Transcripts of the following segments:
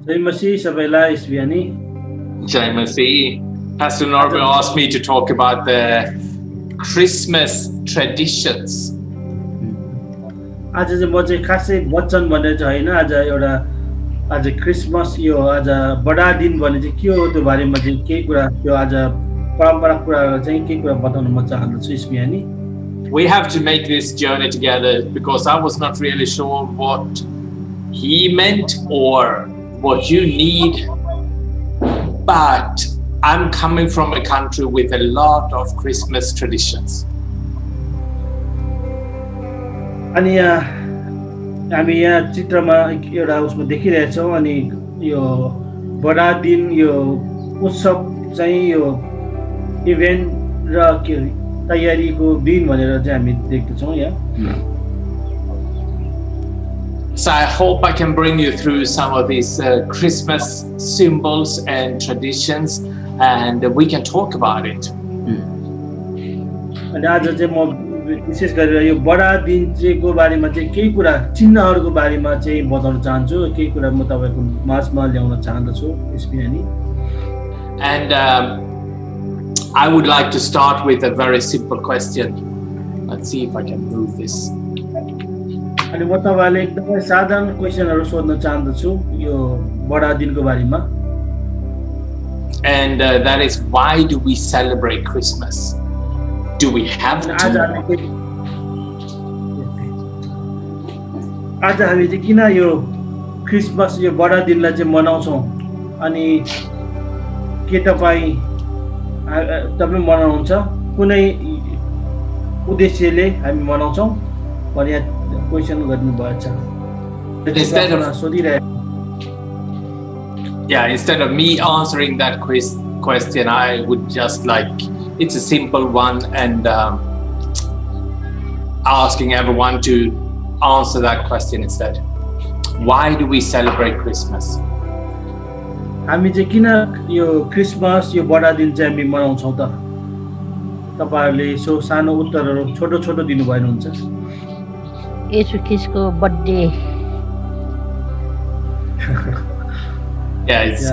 Jai Masih सबैलाई यस बिहानी Jai Masih. Pastor Narbu asked me to talk about the Christmas traditions. आज चाहिँ म चाहिँ खासै वचन भनेर चाहिँ हैन आज एउटा आज क्रिसमस यो आज बडा दिन भने चाहिँ के हो त्यो बारेमा चाहिँ केही कुरा त्यो आज परम्परा कुरा चाहिँ केही कुरा बताउन म चाहन्छु यस बिहानी We have to make this journey together because I was not really sure what he meant or what you need, but I'm coming from a country with a lot of Christmas traditions. अनि यहाँ हामी यहाँ चित्रमा एउटा उसमा देखिरहेछौँ अनि यो बडा दिन यो उत्सव चाहिँ यो इभेन्ट र के तयारीको दिन भनेर चाहिँ हामी देख्छौँ यहाँ So I hope I can bring you through some of these Christmas symbols and traditions, and we can talk about it. अनि आज चाहिँ म विशेष गरेर यो बडा दिन चाहिँको बारेमा चाहिँ केही कुरा चिन्हहरूको बारेमा चाहिँ बताउन चाहन्छु केही कुरा म तपाईको माझमा ल्याउन चाहन्छु यस बिहानी And I would like to start with a very simple question. Let's see if I can move this. अनि म तपाईलाई एकदमै साधारण क्वेशनहरु सोध्न चाहन्छु यो बडा दिनको बारेमा And that is, why do we celebrate Christmas? Do we have to? आज हामी चाहिँ किन यो क्रिसमस यो बडा दिनलाई चाहिँ मनाउँछौं अनि के तपाई मनाउनुहुन्छ कुनै उद्देश्यले हामी मनाउँछौं भने क्वेशन गर्नुभएको छ Instead of me answering that question, I would just it's a simple one, and asking everyone to answer that question instead. Why do we celebrate Christmas? हामी चाहिँ किन यो क्रिसमस यो बडा दिन चाहिँ हामी मनाउँछौं त तपाईहरुले सो सानो उत्तरहरु छोटो छोटो दिनु भएनुहुन्छ येशू ख्रीष्टको birthday It's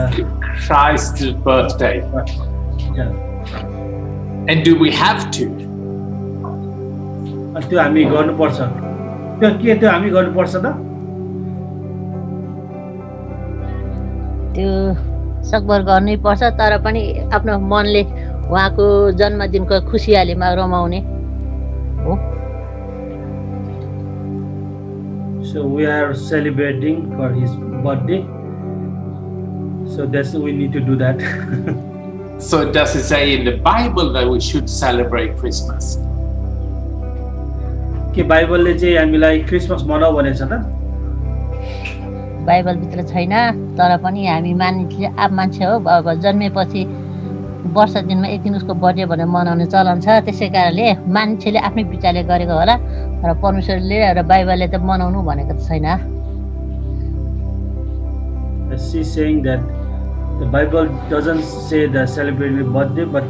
Christ's birthday. And do we have to? त्यो हामी गर्नुपर्छ त्यो हामी गर्नुपर्छ त त्यो सकभर गर्नै पर्छ तर पनि आफ्नो मनले उहाँको जन्मदिनको खुसियालीमा रमाउने हो So we are celebrating for his birthday. So we need to do that. So does it say in the Bible that we should celebrate Christmas? के बाइबलले चाहिँ हामीलाई क्रिसमस मनाऊ भनेछ त बाइबल भित्र छैन तर पनि हामी मान्छे हो अब जन्मेपछि वर्ष दिनमा एक दिन उसको बर्थडे भनेर मनाउने चलन छ त्यसैकारणले मान्छेले आफ्नै विचारले गरेको होला र परमेश्वरले र बाइबलले त मनाउनु भनेको त छैन She's saying that the Bible doesn't say the celebrating birthday, but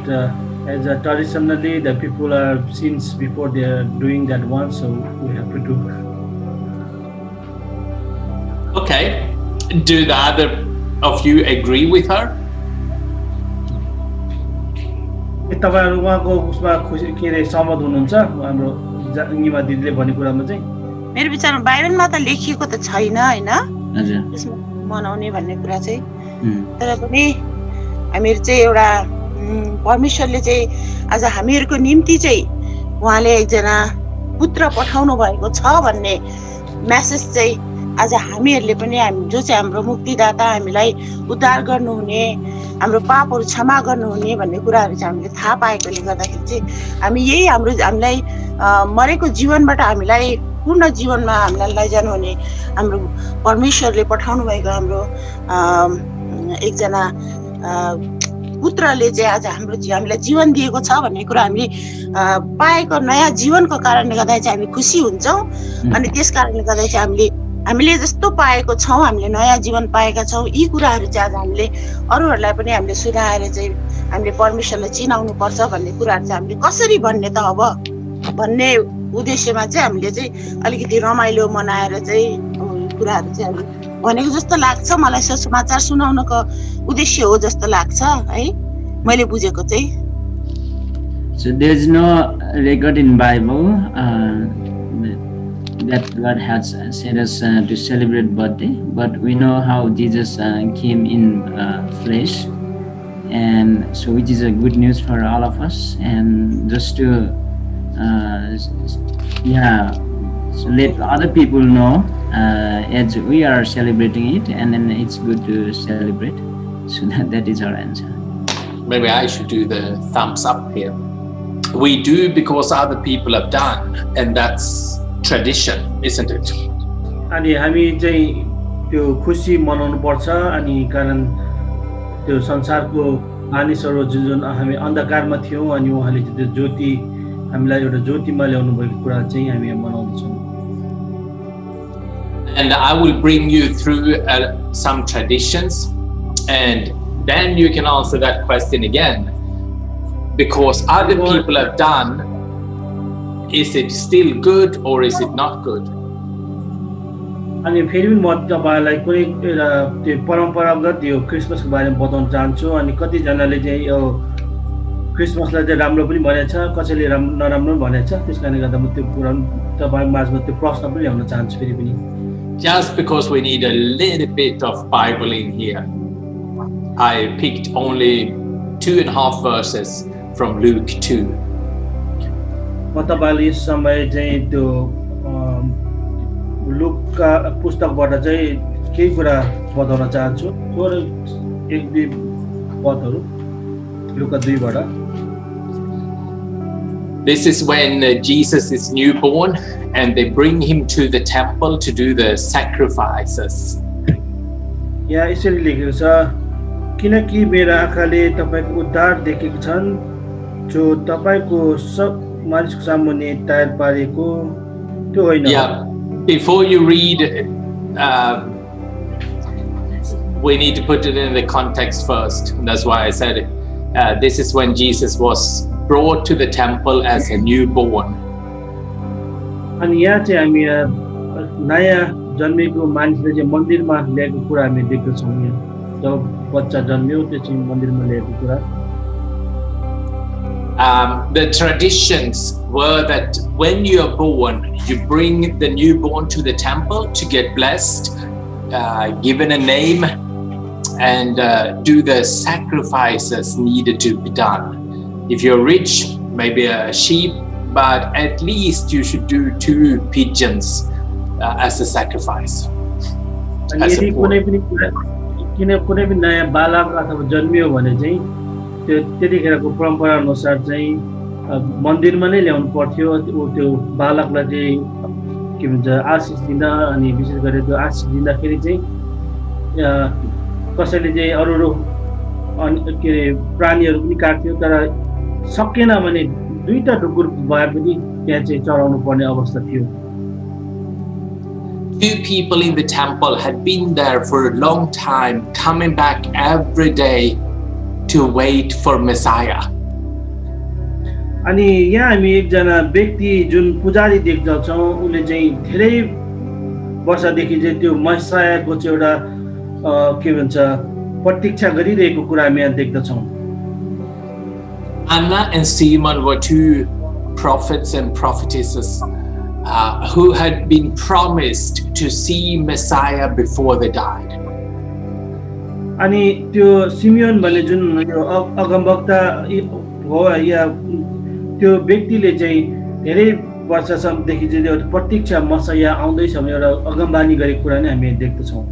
as traditionally the people are since before they are doing that one, so we have to do. Okay. Do the other of you agree with her? तपाईहरु उहाँको उसमा खुसी के रे सहमत हुनुहुन्छ हाम्रो निमा दिदीले भनेको कुरामा चाहिँ मेरो विचारमा बाइबलमा त लेखिएको त छैन हैन हजुर मनाउने भन्ने कुरा चाहिँ तर पनि हामीहरु चाहिँ एउटा परमेश्वरले चाहिँ आज हामीहरुको निम्ति चाहिँ उहाँले एकजना पुत्र पठाउनु भएको छ भन्ने मेसेज चाहिँ आज हामीहरुले पनि जो चाहिँ हाम्रो मुक्तिदाता हामीलाई उद्धार गर्नुहुने हाम्रो पापहरु क्षमा गर्नुहुने भन्ने कुराहरु चाहिँ हामीले थाहा पाएकोले गर्दाखेरि चाहिँ हामी यही हामीलाई मरेको जीवनबाट हामीलाई पूर्ण जीवनमा हामीलाई लैजानु हुने हाम्रो परमेश्वरले पठाउनु भएको हाम्रो एकजना पुत्रले चाहिँ आज हामीलाई जीवन दिएको छ भन्ने कुरा हामीले पाएको नयाँ जीवनको कारणले गर्दा चाहिँ हामी खुसी हुन्छौं अनि त्यस कारणले गर्दा चाहिँ हामीले जस्तो पाएको छौं हामीले नयाँ जीवन पाएका छौं यी कुराहरु चाहिँ आज हामीले अरूहरुलाई पनि हामीले सुनाएर चाहिँ हामीले परमेश्वरलाई चिनाउनु पर्छ भन्ने कुराहरु चाहिँ हामीले कसरी भन्ने त अब भन्ने उद्देश्यमा चाहिँ हामीले चाहिँ अलिकति रमाइलो मनाएर चाहिँ कुराहरु चाहिँ हामी भनेको जस्तो लाग्छ मलाई सुसमाचार सुनाउनको उद्देश्य हो जस्तो लाग्छ है मैले बुझेको चाहिँ So there's no record in Bible that God has said us to celebrate birthday, but we know how Jesus came in flesh, and so which is a good news for all of us. And just to so let other people know as we are celebrating it, and then it's good to celebrate. So that is our answer. Maybe I should do the thumbs up here. We do because other people have done, and that's tradition, isn't it? अनि हामी चाहिँ त्यो खुसी मनाउनु पर्छ अनि कारण त्यो संसारको मानिसहरू जुन हामी अन्धकारमा थियौं अनि उहाँले त्यो ज्योति हामीलाई एउटा ज्योतिमा ल्याउनु भएको कुरा चाहिँ हामी मनाउँछौं. And I will bring you through some traditions, and then you can answer that question again. Because other people have done, is it still good or is it not good? अनि फेरि पनि म तपाईलाई कुनै एउटा त्यो परम्परागत यो क्रिसमसको बारेमा बताउन चाहन्छु अनि कति जनाले चाहिँ यो क्रिसमसलाई चाहिँ राम्रो पनि भनेछ कसैले नराम्रो पनि भनेछ त्यसकारणले गर्दा म त्यो कुरा तपाईको माझमा त्यो प्रश्न पनि ल्याउन चाहन्छु फेरि पनि. Just because we need a little bit of Bible in here, I picked only 2.5 verses from Luke 2. म तपाईलाई यस समय चाहिँ त्यो लुकका पुस्तकबाट चाहिँ केही कुरा बताउन चाहन्छु. थोरै 1-2 पदहरू लुका 2 बाट. This is when Jesus is newborn and they bring him to the temple to do the sacrifices. यहाँ यसरी लेखेको छ किनकि मेरा आँखाले तपाईको उद्धार देखेका छन् जो तपाईको सब मानिसको सामुन्ने तयार पारेको त्यो होइन. Yeah, before you read, we need to put it in the context first. That's why I said it. This is when Jesus was brought to the temple as a newborn. अनि यहाँ चाहिँ हामी नयाँ जन्मेको मानिसले चाहिँ मन्दिरमा ल्याएको कुरा हामी देख्दछौँ. यहाँ जब बच्चा जन्मियो त्यो चाहिँ मन्दिरमा ल्याएको कुरा. The traditions were that when you are born, you bring the newborn to the temple to get blessed, given a name, and do the sacrifices needed to be done. If you're rich, maybe a sheep, but at least you should do 2 pigeons as a sacrifice. अनि यदि कुनै पनि नयाँ बालक अथवा जन्मियो भने चाहिँ त्यो त्यतिखेरको परम्परा अनुसार चाहिँ मन्दिरमा नै ल्याउनु पर्थ्यो. त्यो बालकलाई चाहिँ के भन्छ आशीष दिन अनि विशेष गरी त्यो आशीष दिँदाखेरि चाहिँ कसैले चाहिँ अरू के प्राणीहरू पनि काट्थ्यो तर सकेन भने 2टा ढुकुर भए पनि त्यहाँ चाहिँ चढाउनु पर्ने अवस्था थियो. 2 people in the temple had been there for a long time, coming back every day to wait for Messiah. अनि यहाँ हामी एकजना व्यक्ति जुन पुजारी देख्दछौँ उनले चाहिँ धेरै वर्षदेखि चाहिँ त्यो मसायाको चाहिँ एउटा के भन्छ प्रतीक्षा गरिरहेको कुरा हामी यहाँ देख्दछौँ. Anna and Simon were 2 prophets and prophetesses who had been promised to see Messiah before they died. अनि त्यो सिमियोन भन्ने जुन यो अगमवक्ता हो या त्यो व्यक्तिले चाहिँ धेरै वर्षसम्मदेखि चाहिँ एउटा प्रतीक्षा मसाया आउँदैछ भने एउटा अगमबानी गरेको कुरा नै हामी देख्दछौँ.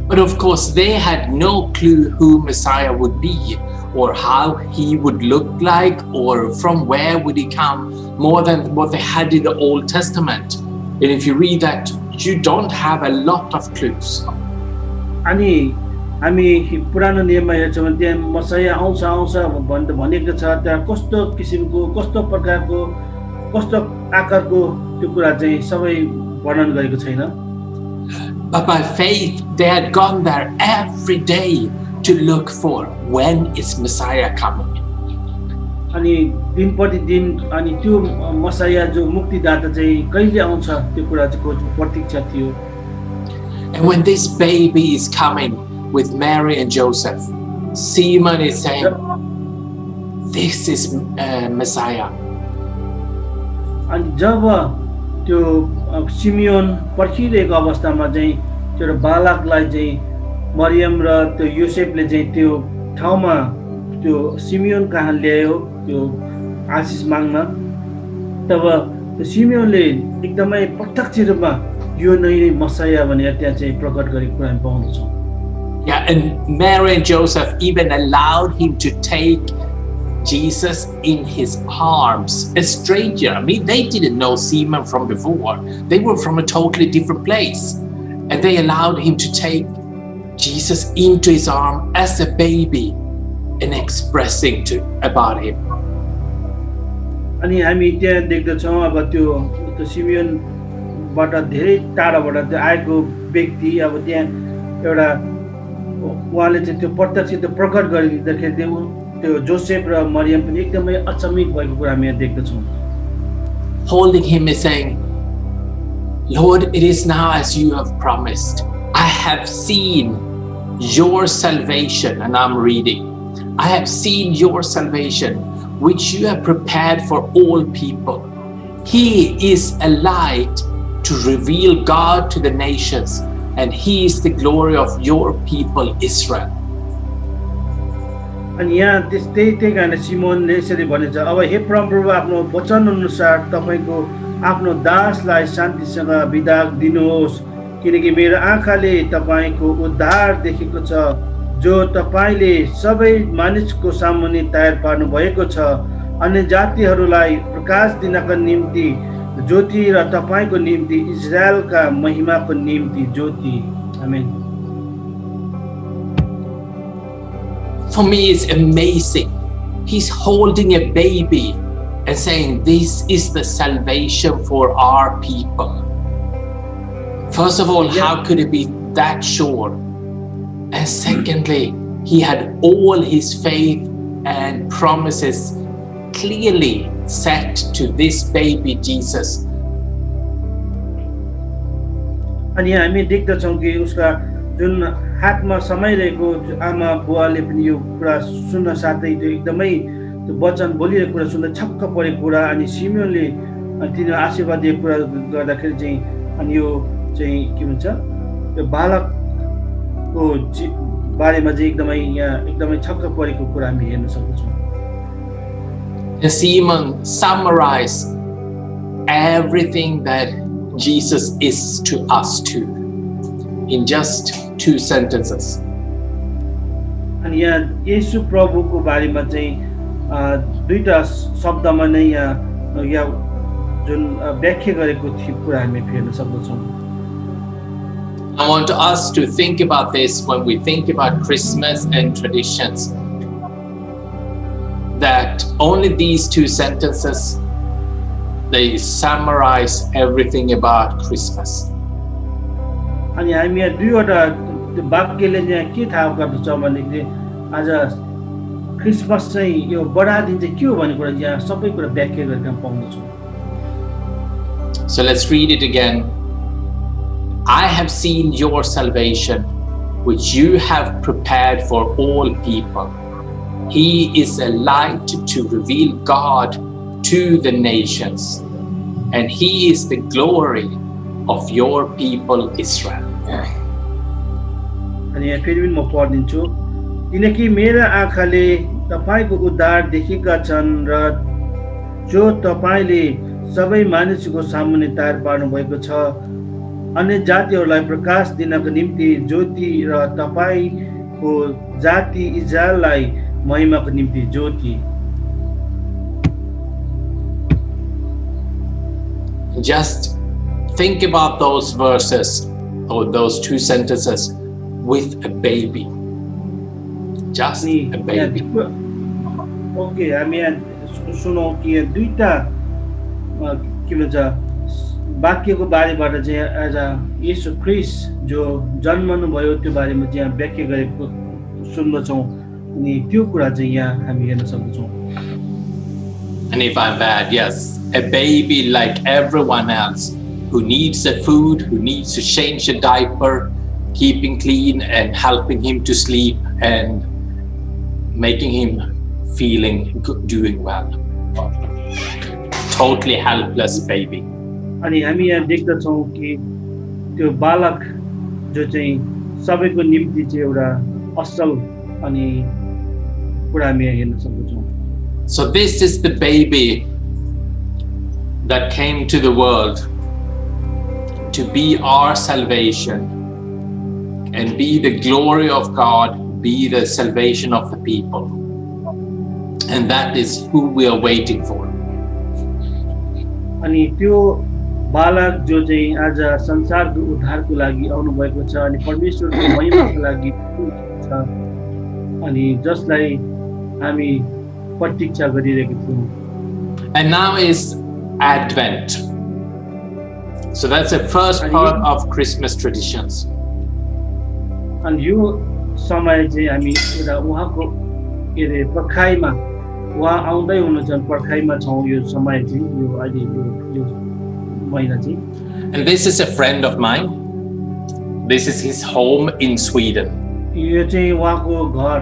But of course they had no clue who Messiah would be or how he would look like or from where would he come, more than what they had in the Old Testament. And if you read that, you don't have a lot of clues. अनि हामी पुरानो नियममा हेर्छौँ भने त्यहाँ Messiah आउँछ भनेको छ. त्यहाँ कस्तो किसिमको कस्तो प्रकारको कस्तो आकारको त्यो कुरा चाहिँ सबै वर्णन गरेको छैन. But by faith, they had gone there every day to look for when is Messiah coming. अनि दिन प्रतिदिन अनि त्यो मसाया जो मुक्तिदाता चाहिँ कहिले आउँछ त्यो कुरा चाहिँ प्रतीक्षा थियो. And And when this baby is coming with Mary and Joseph, Simon is saying, this is Messiah. अनि जब त्यो सिमियोन पर्खिरहेको अवस्थामा चाहिँ त्यो बालकलाई चाहिँ मरियम र त्यो योसेफले चाहिँ त्यो ठाउँमा त्यो सिमियोन कहाँ ल्यायो त्यो आशिष माग्न, तब त्यो सिमियोनले एकदमै प्रत्यक्ष रूपमा यो नै मसाया भनेर त्यहाँ चाहिँ प्रकट गरेको कुरा हामी पाउँदछौँ। Yeah, and Mary and Joseph even allowed him to take Jesus in his arms, a stranger. I mean, they didn't know Simon from before. They were from a totally different place. And they allowed him to take Jesus into his arm as a baby and expressing about him. अनि हामी त्यहाँ देख्दछौँ अब त्यो सिमियोनबाट धेरै टाढाबाट त्यो आएको व्यक्ति अब त्यहाँ एउटा उहाँले चाहिँ त्यो प्रत्यक्ष त्यो प्रकट गरिदिँदाखेरि त्यो जोसेफ र मरियम पनि एकदमै अचम्मित भएको कुरा हामी यहाँ देख्दछौँ। Holding him and saying, Lord, it is now as you have promised. I have seen your salvation, and I'm reading. I have seen your salvation, which you have prepared for all people. He is a light to reveal God to the nations, and he is the glory of your people, Israel. अनि यहाँ त्यही कारण सिमोनले यसरी भनेछ, अब हे परमप्रभु आफ्नो वचन अनुसार तपाईको आफ्नो दासलाई शान्तिसँग बिदा दिनुहोस्, किनकि मेरो आँखाले तपाईको उद्धार देखेको छ, जो तपाईले सबै मानिसको सामुन्ने तयार पार्नु भएको छ, अन्य जातिहरूलाई प्रकाश दिनका निम्ति ज्योति र तपाईको निम्ति इजरायलका महिमाको निम्ति ज्योति। आमेन। For me, it's amazing. He's holding a baby and saying, this is the salvation for our people. First of all, how could it be that sure? And secondly, he had all his faith and promises clearly set to this baby Jesus. अनि हामी देख्दछौँ कि उसका जुन हातमा समाइरहेको आमा बुवाले पनि यो कुरा सुन्न साथै त्यो एकदमै त्यो वचन बोलिरहेको कुरा सुन्दा छक्क परेको कुरा, अनि सिमियोनले तिनीहरू आशीर्वाद दिएको कुरा गर्दाखेरि चाहिँ अनि यो चाहिँ के भन्छ यो बालकको बारेमा चाहिँ एकदमै यहाँ एकदमै छक्क परेको कुरा हामी हेर्न सक्छौँ। Simon summarized everything that Jesus is to us too in just 2 sentences. अनि यहाँ येशू प्रभुको बारेमा चाहिँ दुईटा शब्दमा नै यहाँ जुन व्याख्या गरेको थियो कुरा हामी हेर्न सक्छौँ। I want us to think about this when we think about Christmas and traditions, that only these 2 sentences, they summarize everything about Christmas. अनि हामी यहाँ दुईवटा वाक्यले यहाँ के थाहा गर्दछ भनेदेखि आज क्रिसमस चाहिँ यो बडा दिन चाहिँ के हो भन्ने कुरा यहाँ सबै कुरा व्याख्या गरेर पाउँदछौँ। So let's read it again. I have seen your salvation, which you have prepared for all people. He is a light to reveal God to the nations, and he is the glory of your people Israel. अनि यहाँ फेरि पनि म पढ्दिन्छु, किनकि मेरा आँखाले तपाईको उद्धार देखेका छन् र जो तपाईले सबै मानिसको सामुन्ने तयार पार्नु भएको छ, अन्य जातिहरूलाई प्रकाश दिनको निम्ति ज्योति र तपाईको जाति इजरायललाई महिमाको निम्ति ज्योति। Just think about those verses or those 2 sentences with a baby. Just a baby. Okay, हामी यहाँ सुनौ कि दुईटा के भन्छ वाक्यको बारेबाट चाहिँ आज येशू ख्रीष्ट जो जन्मनु भयो त्यो बारेमा चाहिँ यहाँ व्याख्या गरेको सुन्दछौँ, अनि त्यो कुरा चाहिँ यहाँ हामी हेर्न सक्छौँ। And if I'm bad, yes, a baby like everyone else who needs a food, who needs to change a diaper, keeping clean and helping him to sleep and making him feeling good, doing well. Totally helpless baby. अनि हामी यहाँ देख्दछौँ कि त्यो बालक जो चाहिँ सबैको निम्ति चाहिँ एउटा असल अनि कुरा हामी यहाँ हेर्न सक्छौँ. So this is the baby that came to the world to be our salvation and be the glory of God, be the salvation of the people. And that is who we are waiting for. अनि त्यो बालक जो चाहिँ आज संसारको उद्धारको लागि आउनु भएको छ अनि परमेश्वरको महिमाको लागि छ अनि जसलाई हामी प्रतीक्षा गरिरहेका छौँ. And now is Advent. So that's the first part of Christmas traditions. अनि यो समय चाहिँ हामी एउटा उहाँको के अरे पर्खाइमा उहाँ आउँदै हुनुहुन्छ पर्खाइमा छौँ. यो समय चाहिँ यो अहिले यो महिना चाहिँ. And this is a friend of mine. This is his home in Sweden. यो चाहिँ उहाँको घर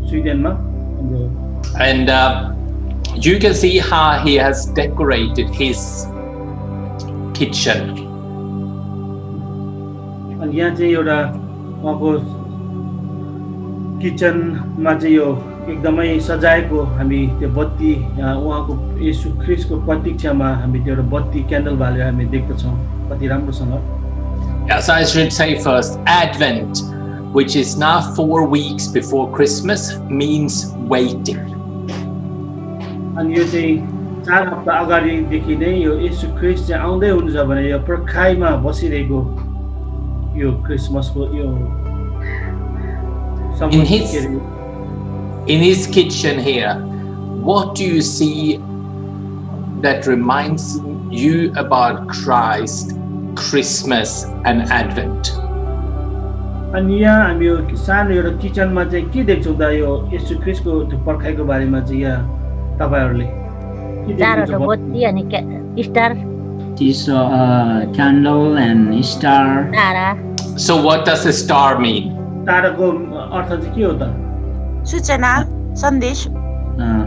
स्विडेनमा. And you can see how he has decorated his kitchen. अनि यहाँ चाहिँ एउटा उहाँको किचनमा चाहिँ यो एकदमै सजाएको हामी त्यो बत्ती उहाँको येशू ख्रीष्टको प्रतीक्षामा हामी त्यो एउटा बत्ती क्यान्डल बालेर हामी देख्दछौँ कति राम्रोसँग. Yes, I should say first, Advent, which is now 4 weeks before Christmas, means waiting. अनि यो चाहिँ 4 हप्ता अगाडिदेखि नै यो येशू ख्रीष्ट चाहिँ आउँदै हुनुहुन्छ भने यो पर्खाइमा बसिरहेको यो क्रिसमसको यो In his kitchen here, what do you see that reminds you about Christ, Christmas and Advent? अनि यहाँ हामी यो सानो एउटा किचनमा चाहिँ के देख्छौँ त यो येशू ख्रीष्टको त्यो पर्खाइको बारेमा चाहिँ यहाँ तपाईहरुले के देख्नुहुन्छ? बत्ती अनि star. This candle and star. So what does the star mean? ताराको अर्थ चाहिँ के हो त? सूचना सन्देश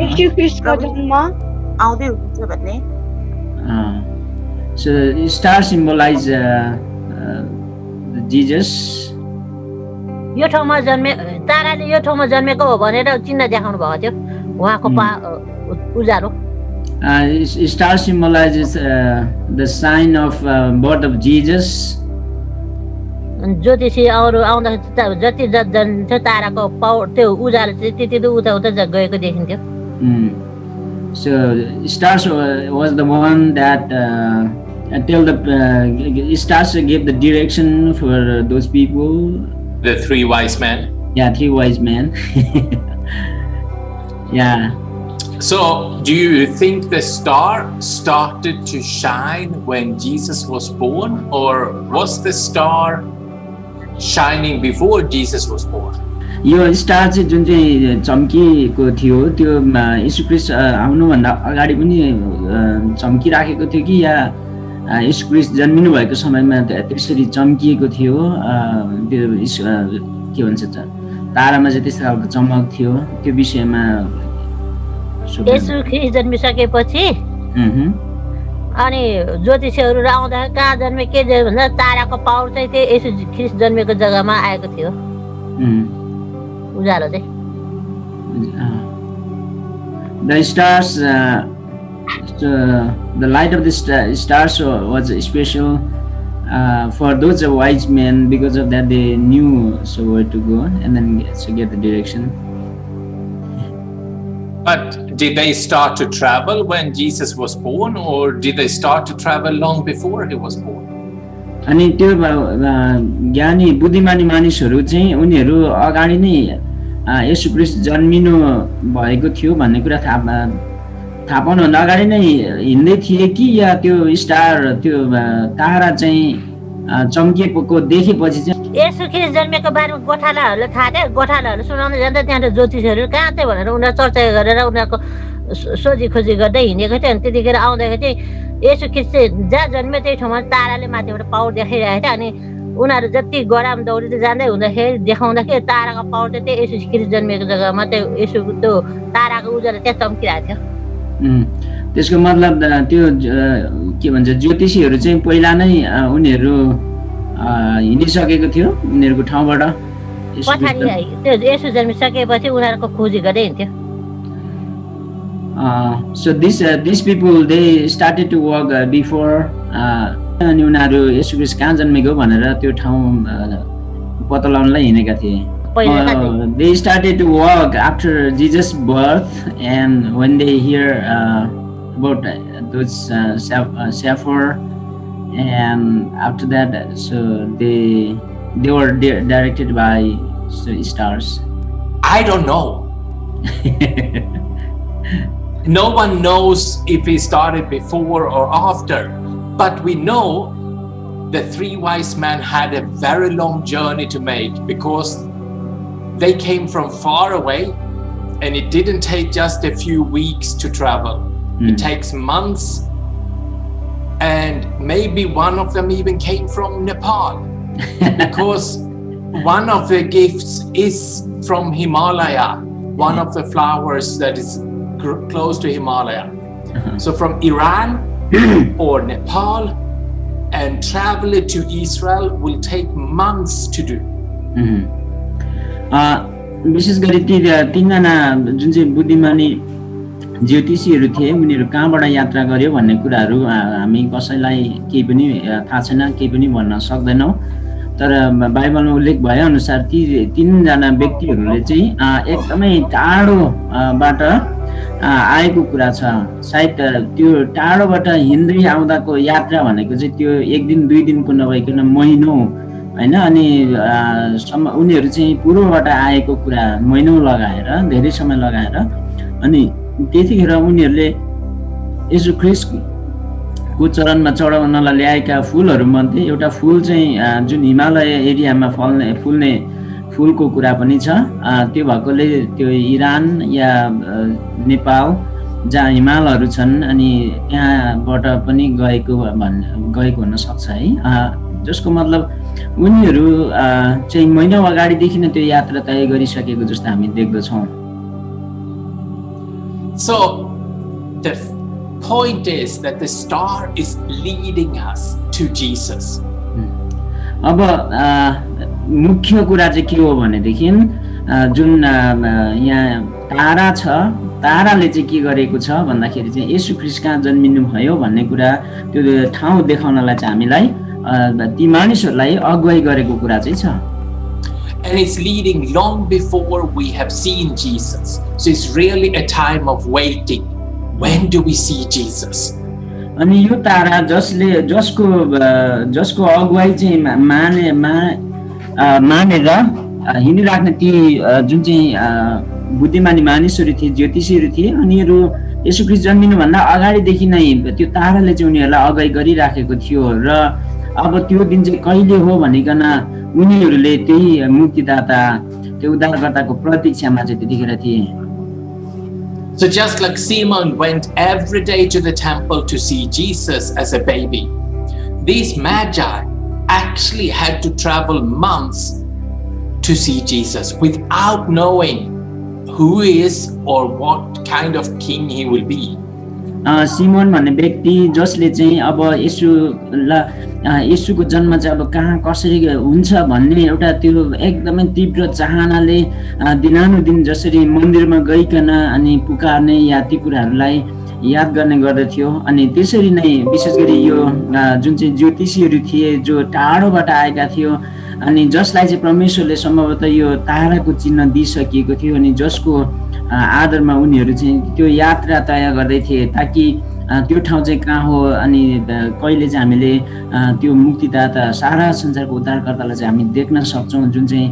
येशू ख्रीष्टको जन्म आउँदै हुनुहुन्छ भन्ने. So the star symbolize Jesus. यो ठाउँमा जन्मे ताराले यो ठाउँमा जन्मेको हो भनेर चिन्ह देखाउनु भएको थियो उहाँको उज्यालो. Star symbolizes the sign of birth of Jesus. ज्योतिषी अरू आउँदाखेरि जति जान्छ ताराको पावर त्यो उज्यालो चाहिँ त्यति उता उता गएको देखिन्थ्यो. So stars was the one that tell the stars gave the direction for those people. The 3 wise men. Yeah, 3 wise men. Yeah. So do you think the star started to shine when Jesus was born, or was the star shining before Jesus was born? यो star चाहिँ जुन चाहिँ चम्किएको थियो त्यो येशू ख्रीष्ट आउनुभन्दा अगाडि पनि चम्किराखेको थियो कि या येशू ख्रीष्ट जन्मिनु भएको समयमा त्यसरी चम्किएको थियो त्यो के भन्छ तारामा चाहिँ त्यस्तो खालको चमक थियो त्यो विषयमा. येशू ख्रीष्ट जन्मिसकेपछि अनि ज्योतिषीहरू आउँदा कहाँ जन्मे के भन्दा ताराको पावर चाहिँ त्यो येशू ख्रीष्ट जन्मेको जग्गामा आएको थियो उज्यालो चाहिँ. The stars, the light of the stars was special for those wise men. Because of that, they knew so where to go and then to get the direction. But did they start to travel when Jesus was born, or did they start to travel long before he was born? अनि त्यो ज्ञानी बुद्धिमानी मानिसहरू चाहिँ उनीहरू अगाडि नै येशू ख्रीष्ट जन्मिनु भएको थियो भन्ने कुरा थाहा पाउनुभन्दा अगाडि नै हिँड्दै थिए कि या त्यो स्टार त्यो तारा चाहिँ चम्किएको देखेपछि चाहिँ येशू ख्रीष्ट जन्मेको बारेमा गोठालाहरूले थाहा थियो. गोठालाहरूले सुनाउन जाँदा त्यहाँ ज्योतिषहरू कहाँ थियो भनेर उनीहरू चर्चा गरेर उनीहरूको सोझी खोजी गर्दै हिँडेको थियो. अनि त्यतिखेर आउँदाखेरि चाहिँ येशू ख्रीष्ट चाहिँ जहाँ जन्मे त्यही ठाउँमा ताराले माथिबाट पावर देखाइरहेको थियो. अनि उनीहरू जति गराम दौडिँदै जाँदै हुँदाखेरि देखाउँदाखेरि ताराको पावर चाहिँ त्यही येशू ख्रीष्ट जन्मिएको जग्गामा त्यो येशूको त्यो ताराको उज्यालो त्यहाँ चम्किरहेको थियो। त्यसको मतलब त्यो के भन्छ ज्योतिषीहरू चाहिँ पहिला नै उनीहरू हिँडिसकेको थियो उनीहरूको ठाउँबाट पछाडि त्यो येशू जन्मिसकेपछि उनीहरूको खोजी गर्दै हिँड्थ्यो। So these people they started to walk before अनि उनीहरू येशू ख्रीष्ट कहाँ जन्मेको भनेर त्यो ठाउँ पत्ता लगाउनलाई हिँडेका थिए। They started to walk after Jesus' birth, and when they hear about those Sephir, and after that, so they were directed by stars. I don't know. No one knows if he started before or after, but we know the three wise men had a very long journey to make because they came from far away, and it didn't take just a few weeks to travel. It takes months, and maybe one of them even came from Nepal because one of the gifts is from Himalaya, one of the flowers that is close to Himalaya. So from Iran or Nepal, and travel it to Israel will take months to do. विशेष गरी ती तीनजना जुन चाहिँ बुद्धिमानी ज्योतिषीहरू थिए उनीहरू कहाँबाट यात्रा गर्यो भन्ने कुराहरू हामी कसैलाई केही पनि थाहा छैन, केही पनि भन्न सक्दैनौँ। तर बाइबलमा उल्लेख भए अनुसार ती तीनजना व्यक्तिहरूले चाहिँ एकदमै टाढोबाट आएको कुरा छ। सायद त्यो टाढोबाट हिँड्दै आउँदाको यात्रा भनेको चाहिँ त्यो एक दिन दुई दिनको नभइकन महिनौ हैन, अनि उनीहरू चाहिँ पूर्वबाट आएको कुरा महिनौ लगाएर धेरै समय लगाएर, अनि त्यतिखेर उनीहरूले येशू ख्रीष्टको चरणमा चढाउनलाई ल्याएका फुलहरू मध्ये एउटा फुल चाहिँ जुन हिमालय एरियामा फुल्ने फुलको कुरा पनि छ। त्यो भएकोले त्यो इरान या नेपाल जहाँ हिमालहरू छन् अनि त्यहाँबाट पनि गएको हुन सक्छ है, जसको मतलब उनीहरू चाहिँ महिनौ अगाडिदेखि नै त्यो यात्रा तय गरिसकेको जस्तो हामी देख्दछौँ। So the point is that the star is leading us to Jesus. अब मुख्य कुरा चाहिँ के हो भनेदेखि जुन यहाँ तारा छ, ताराले चाहिँ के गरेको छ भन्दाखेरि चाहिँ येशू ख्रीष्ट कहाँ जन्मिनु भयो भन्ने कुरा त्यो ठाउँ देखाउनलाई चाहिँ हामीलाई ती मानिसहरूलाई अगुवाई गरेको कुरा चाहिँ छ। And it's leading long before we have seen Jesus. So it's really a time of waiting. When do we see Jesus? अनि यो तारा जसको अगुवाई चाहिँ मानेर हिँडिराख्ने ती जुन चाहिँ बुद्धिमानी मानिसहरू थिए, ज्योतिषीहरू थिए, उनीहरू येशू ख्रीष्ट जन्मिनुभन्दा अगाडिदेखि नै त्यो ताराले चाहिँ उनीहरूलाई अगुवाई गरिराखेको थियो र अब त्यो दिन चाहिँ कहिले हो भनिकन उनीहरूले त्यही मुक्तिदाता त्यो उद्धारकर्ताको प्रतीक्षामा चाहिँ त्यतिखेर थिए। So just like Simon went every day to the temple to see Jesus as a baby, these magi actually had to travel months to see Jesus without knowing who he is or what kind of king he will be. Simon भन्ने व्यक्ति जसले चाहिँ अब येशूको जन्म चाहिँ अब कहाँ कसरी हुन्छ भन्ने एउटा त्यो एकदमै तीव्र चाहनाले दिनानुदिन जसरी मन्दिरमा गइकन अनि पुकार्ने या ती कुराहरूलाई याद गर्ने गर्दथ्यो। अनि त्यसरी नै विशेष गरी यो जुन चाहिँ ज्योतिषीहरू थिए जो टाढोबाट आएका थियो अनि जसलाई चाहिँ परमेश्वरले सम्भवतः यो ताराको चिन्ह दिइसकिएको थियो अनि जसको आदरमा उनीहरू चाहिँ त्यो यात्रा तय गर्दै थिए ताकि त्यो ठाउँ चाहिँ कहाँ हो अनि कहिले चाहिँ हामीले त्यो मुक्तिदाता सारा संसारको उद्धारकर्तालाई चाहिँ हामी देख्न सक्छौँ जुन चाहिँ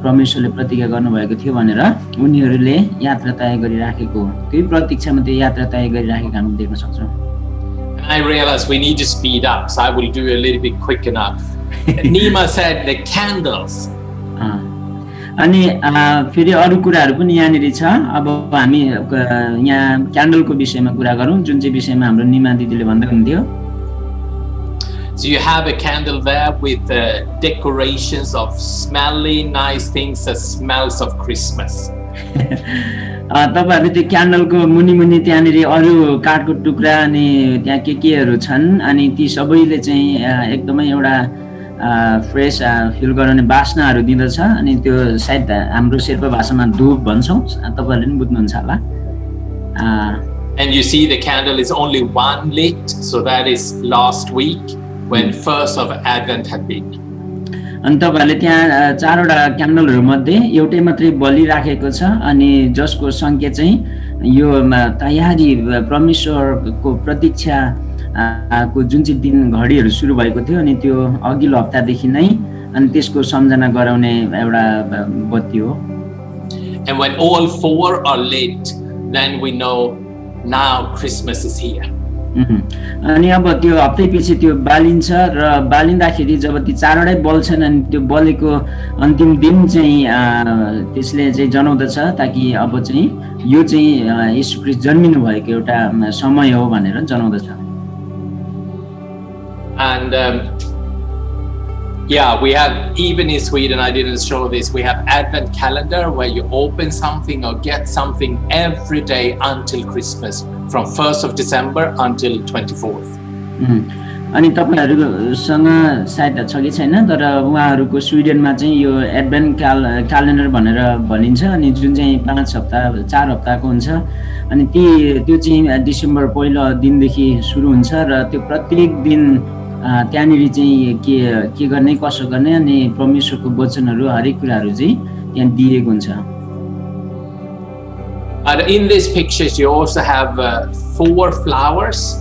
परमेश्वरले प्रतिज्ञा गर्नुभएको थियो भनेर उनीहरूले यात्रा तय गरिराखेको त्यही प्रतीक्षामा त्यो यात्रा तय गरिराखेको हामी देख्न सक्छौँ। I realize we need to speed up, so I will do a little bit quicker now. Nima said the candles. अनि फेरि अरू कुराहरू पनि यहाँनिर छ। अब हामी यहाँ क्यान्डलको विषयमा कुरा गरौँ जुन चाहिँ विषयमा हाम्रो निमा दिदीले भन्दै हुन्थ्यो। So you have a candle there with decorations of smelly, nice things that smells of Christmas. तपाईहरु त्यो क्यान्डलको मुनि मुनि त्यहाँनिर अरु काठको टुक्रा अनि त्यहाँ केहरु छन् अनि ती सबैले चाहिँ एकदमै एउटा फ्रेश फिल गराउने वासनाहरु दिँदछ अनि त्यो सायद हाम्रो शेर्पा भाषामा धूप भन्छौं तपाईहरुले पनि बुझ्नुहुन्छ होला And you see the candle is only one lit, so that is last week when first of Advent had been. अनि तपाईहरुले त्यहाँ चारवटा क्यान्डलहरु मध्ये एउटै मात्रै बलि राखेको छ अनि जसको संकेत चाहिँ यो तयारी परमेश्वरको प्रतीक्षा को जुन चाहिँ दिन घडीहरु सुरु भएको थियो अनि त्यो अघिल्लो हप्तादेखि नै अनि त्यसको सम्झना गराउने एउटा बत्ती हो. And when all four are lit, then we know now Christmas is here. अनि अब त्यो हप्तैपछि त्यो बालिन्छ र बालिँदाखेरि जब ती चारवटै बल्छन् अनि त्यो बलेको अन्तिम दिन चाहिँ त्यसले चाहिँ जनाउँदछ ताकि अब चाहिँ यो चाहिँ येशू ख्रीष्ट जन्मिनु भएको एउटा समय हो भनेर जनाउँदछ. And yeah, we have, even in Sweden, I didn't show this, we have Advent calendar where you open something or get something every day until Christmas, from 1st of December until 24th. अनि तपाईहरुसँग सायद छ कि छैन तर उहाँहरुको स्विडेनमा चाहिँ यो advent calendar भनेर भनिन्छ अनि जुन चाहिँ 4 हप्ताको हुन्छ अनि त्यो चाहिँ डिसेम्बर पहिलो दिनदेखि सुरु हुन्छ र त्यो प्रत्येक दिन त्यहाँनिर चाहिँ के गर्ने कसो गर्ने अनि परमेश्वरको वचनहरु हरेक कुराहरु चाहिँ त्यहाँ दिएको हुन्छ. And in these pictures you also have 4 flowers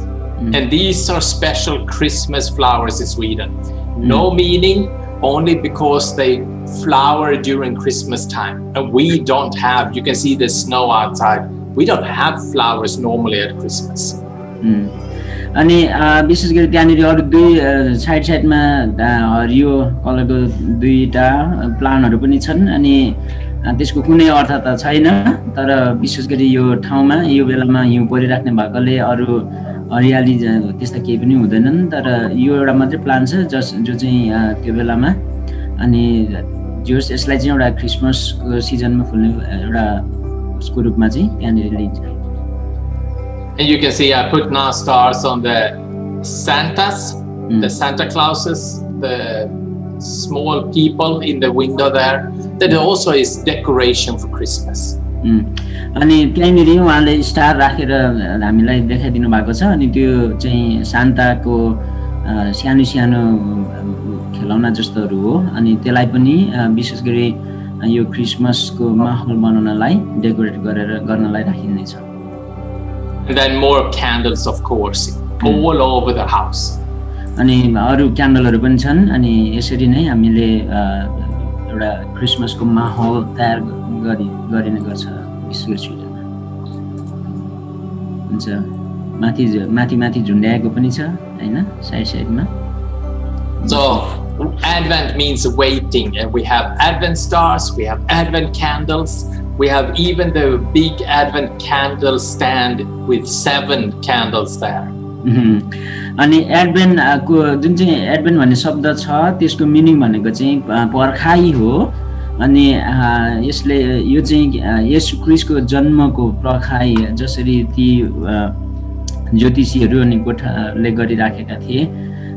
and these are special Christmas flowers in Sweden. No meaning, only because they flower during Christmas time and we don't have, you can see the snow outside, we don't have flowers normally at Christmas. अनि विशेष गरी त्यहाँनिर अरु दुई साइडमा हरियो कलरको दुईटा प्लान्टहरु पनि छन् अनि त्यसको कुनै अर्थ त छैन तर विशेष गरी यो ठाउँमा यो बेलामा हिउँ परिराख्ने भएकोले अरु हरियाली त्यस्ता केही पनि हुँदैनन् तर यो एउटा मात्रै प्लान छ जो चाहिँ त्यो बेलामा अनि यसलाई चाहिँ एउटा क्रिसमसको सिजनमा फुल्ने एउटा उसको रूपमा चाहिँ त्यहाँनिर लिन्छ. And you can see I put now stars on the Santas, the Santa Clauses, the small people in the window there. That also is decoration for Christmas. अनि त्यहाँनिर उहाँले स्टार राखेर हामीलाई देखाइदिनु भएको छ अनि त्यो चाहिँ सान्ताको सानो सानो खेलौना जस्तोहरु हो अनि त्यसलाई पनि विशेष गरी यो क्रिसमसको माहौल बनाउनलाई डेकोरेट गर्नलाई राखिनेछ. And then more candles, of course, all over the house. अनि अरु क्यान्डलहरु पनि छन् अनि यसरी नै हामीले एउटा क्रिसमसको माहौल तयार गरिने गर्छ विशेष स्विडेनमा. हुन्छ माथि झुन्ड्याएको पनि छ हैन साइडमा. So Advent means waiting and we have Advent stars, we have Advent candles. We have even the big Advent candle stand with 7 candles there. अनि एडभेन्ट को जुन चाहिँ एडभेन्ट भन्ने शब्द छ त्यसको मिनिङ भनेको चाहिँ पर्खाई हो अनि यसले यो चाहिँ येशू ख्रीष्टको जन्मको पर्खाई जसरी ती ज्योतिषीहरु अनि गोठाले गरिराखेका थिए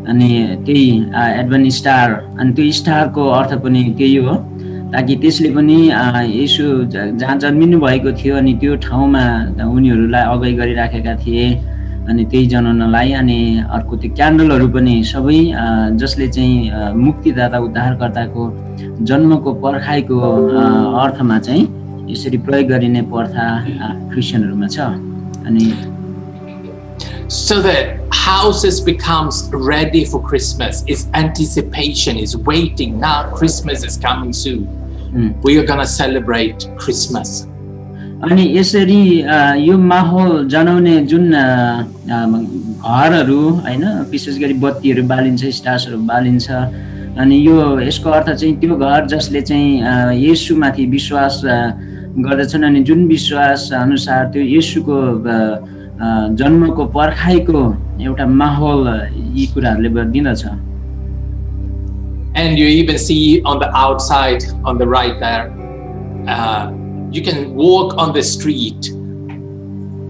अनि त्यही एडभेन्ट स्टार अनि त्यो स्टारको अर्थ पनि त्यही हो ताकि त्यसले पनि येशू जहाँ जन्मिनु भएको थियो अनि त्यो ठाउँमा उनीहरुलाई अगाइ गरिराखेका थिए अनि त्यही जनाउनलाई अनि अर्को त्यो क्यान्डलहरु पनि सबै जसले चाहिँ मुक्तिदाता उद्धारकर्ताको जन्मको पर्खाइको अर्थमा चाहिँ यसरी प्रयोग गरिने प्रथा क्रिश्चियनहरुमा छ. अनि So the houses becomes ready for Christmas. It's anticipation, is waiting. Now Christmas is coming soon. We are going to celebrate Christmas. अनि यसरी यो माहौल जनाउने जुन घरहरु हैन विशेष गरी बत्तीहरु बालिन्छ स्टार्सहरु बालिन्छ अनि यो यसको अर्थ चाहिँ त्यो घर जसले चाहिँ येशूमाथि विश्वास गर्दछन् अनि जुन विश्वास अनुसार त्यो येशूको जन्मको पर्खाइको एउटा माहौल यी कुराहरूले दिँदछ. And you even see on the outside, on the right there, you can walk on the street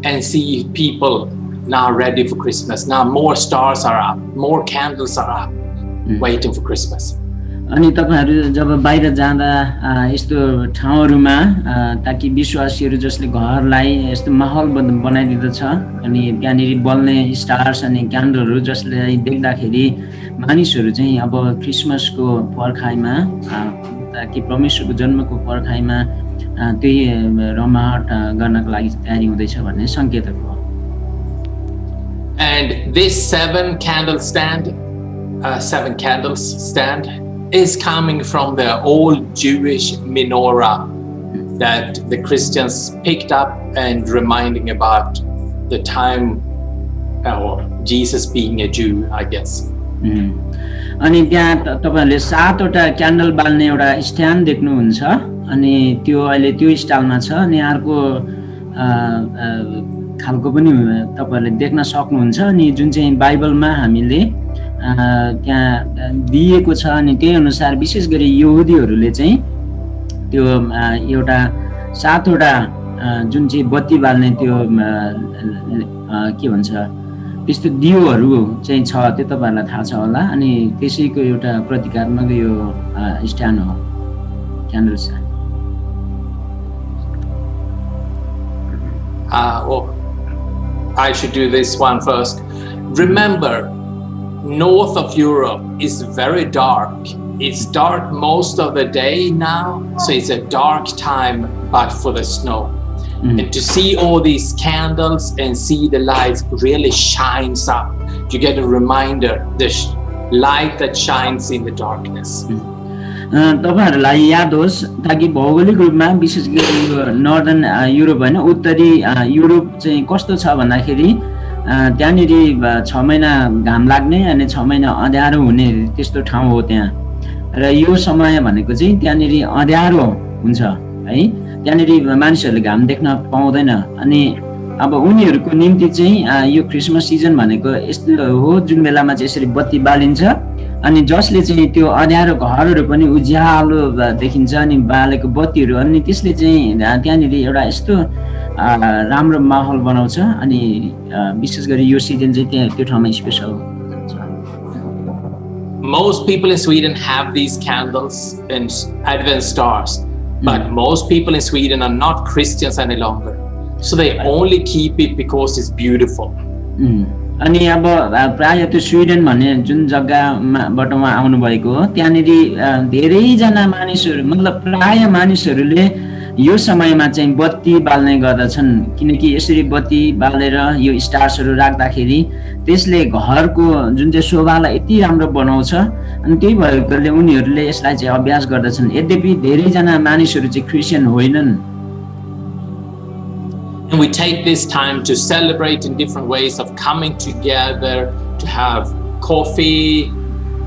and see people now ready for Christmas. Now more stars are up, more candles are up, waiting for Christmas. अनि तपाईहरु जब बाहिर जाँदा यस्तो ठाउँहरुमा ताकि विश्वासीहरु जसले घरलाई यस्तो माहौल बनाइदिदछ अनि त्यहाँनेरि बल्ने स्टार्स अनि क्यान्डलहरु जसले देख्दाखेरि मानिसहरु चाहिँ अब क्रिसमसको पर्खाइमा ताकि परमेश्वरको जन्मको पर्खाइमा त्यही रमाहट गर्नको लागि तयारी हुँदैछ भन्ने संकेतक हो. And this seven candles stand is coming from the old Jewish menorah that the Christians picked up and reminding about the time of Jesus being a Jew, I guess. अनि त्यहाँ तपाईहरुले सातवटा क्यान्डल बाल्ने एउटा स्ट्यान्ड देख्नुहुन्छ अनि त्यो अहिले त्यो स्टाइलमा छ अनि अर्को खालको पनि तपाईहरुले देख्न सक्नुहुन्छ अनि जुन चाहिँ बाइबलमा हामीले त्यहाँ दिएको छ अनि त्यही अनुसार विशेष गरी यहुदीहरुले चाहिँ त्यो एउटा सातवटा जुन चाहिँ बत्ती बाल्ने त्यो के भन्छ त्यस्तो दियोहरु चाहिँ छ त्यो तपाईहरुलाई थाहा छ होला अनि त्यसैको एउटा प्रतीकात्मक यो स्ट्यान्ड हो candle stand. I should do this one first. Remember, north of Europe is very dark. It's dark most of the day now, so it's a dark time but for the snow. And to see all these candles and see the lights really shines up. You get a reminder, the light that shines in the darkness. तपाईहरुलाई याद होस् ताकि भौगोलिक रूपमा विशेष गरी northern Europe हैन उत्तरी युरोप चाहिँ कस्तो छ भन्दाखेरि त्यहाँनेरि 6 महिना घाम लाग्ने अनि 6 महिना अँध्यारो हुने त्यस्तो ठाउँ हो त्यहाँ र यो समय भनेको चाहिँ त्यहाँनेरि अँध्यारो हुन्छ है त्यहाँनेरि मानिसहरुले घाम देख्न पाउँदैन अनि अब उनीहरुको निम्ति चाहिँ यो क्रिसमस सिजन भनेको यस्तो हो जुन बेलामा चाहिँ यसरी बत्ती बालिन्छ अनि जसले चाहिँ त्यो अँध्यारो घरहरु पनि उज्यालो देखिन्छ अनि बालेको बत्तीहरु अनि त्यसले चाहिँ त्यहाँनेरि एउटा यस्तो राम्रो माहौल बनाउँछ अनि विशेष गरी यो सिजन चाहिँ त्यो ठाउँमा स्पेशल हुन्छ. Most people in Sweden have these candles and Advent stars, but most people in Sweden are not Christians any longer. So they only keep it because it's beautiful. अनि अब प्राय त्यो स्विडेन भन्ने जुन जग्गाबाट उहाँ आउनु भएको हो त्यहाँनेरि धेरै जना मानिसहरु मतलब प्राय मानिसहरुले यो समयमा चाहिँ बत्ती बाल्ने गर्दछन् किनकि यसरी बत्ती बालेर यो स्टार्सहरु राख्दाखेरि त्यसले घरको जुन चाहिँ शोभालाई यति राम्रो बनाउँछ अनि त्यही भएकोले उनीहरुले यसलाई चाहिँ अभ्यास गर्दछन् यद्यपि धेरै जना मानिसहरु चाहिँ क्रिस्चियन होइनन्. And we take this time to celebrate in different ways of coming together to have coffee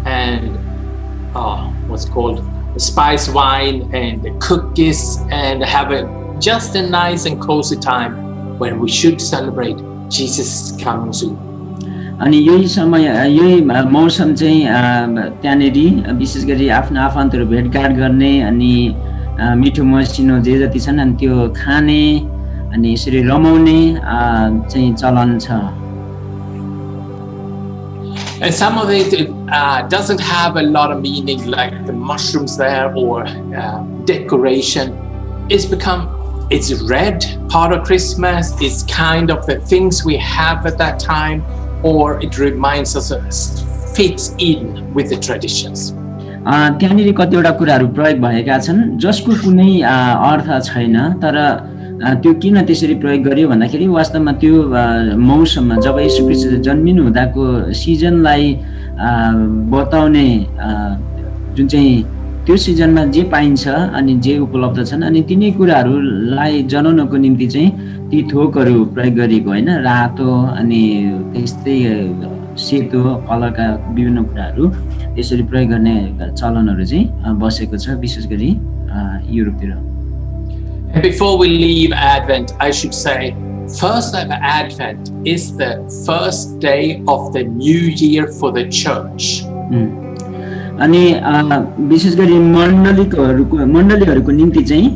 and what's called spice wine and cookies and have just a nice and cozy time when we should celebrate Jesus is coming soon. अनि यही समय यही मौसम चाहिँ त्यहाँनेरि विशेष गरी आफ्नो आफन्तहरु भेटघाट गर्ने अनि मिठो मसिनो जे जति छन् अनि त्यो खाने अनि यसरी रमाउने चाहिँ चलन छ. And some of it doesn't have a lot of meaning like the mushrooms there or decoration. It's red part of Christmas. It's kind of the things we have at that time or it reminds us fits in with the traditions. त्यहाँनेरि कतिवटा कुराहरु प्रयोग भएका छन् जसको कुनै अर्थ छैन तर त्यो किन त्यसरी प्रयोग गरियो भन्दाखेरि वास्तवमा त्यो मौसममा जब येशू ख्रीष्ट जन्मिनु हुँदाको सिजनलाई बताउने जुन चाहिँ त्यो सिजनमा जे पाइन्छ अनि जे उपलब्ध छन् अनि तिनै कुराहरुलाई जनाउनको निम्ति चाहिँ ती थोकहरु प्रयोग गरिएको हैन रातो अनि त्यस्तै सेतो कलरका विभिन्न कुराहरु यसरी प्रयोग गर्ने चलनहरु चाहिँ बसेको छ विशेष गरी युरोपतिर. And before we leave Advent, I should say First of Advent is the first day of the new year for the church. अनि विशेष गरी मण्डलीहरूको निम्ति चाहिँ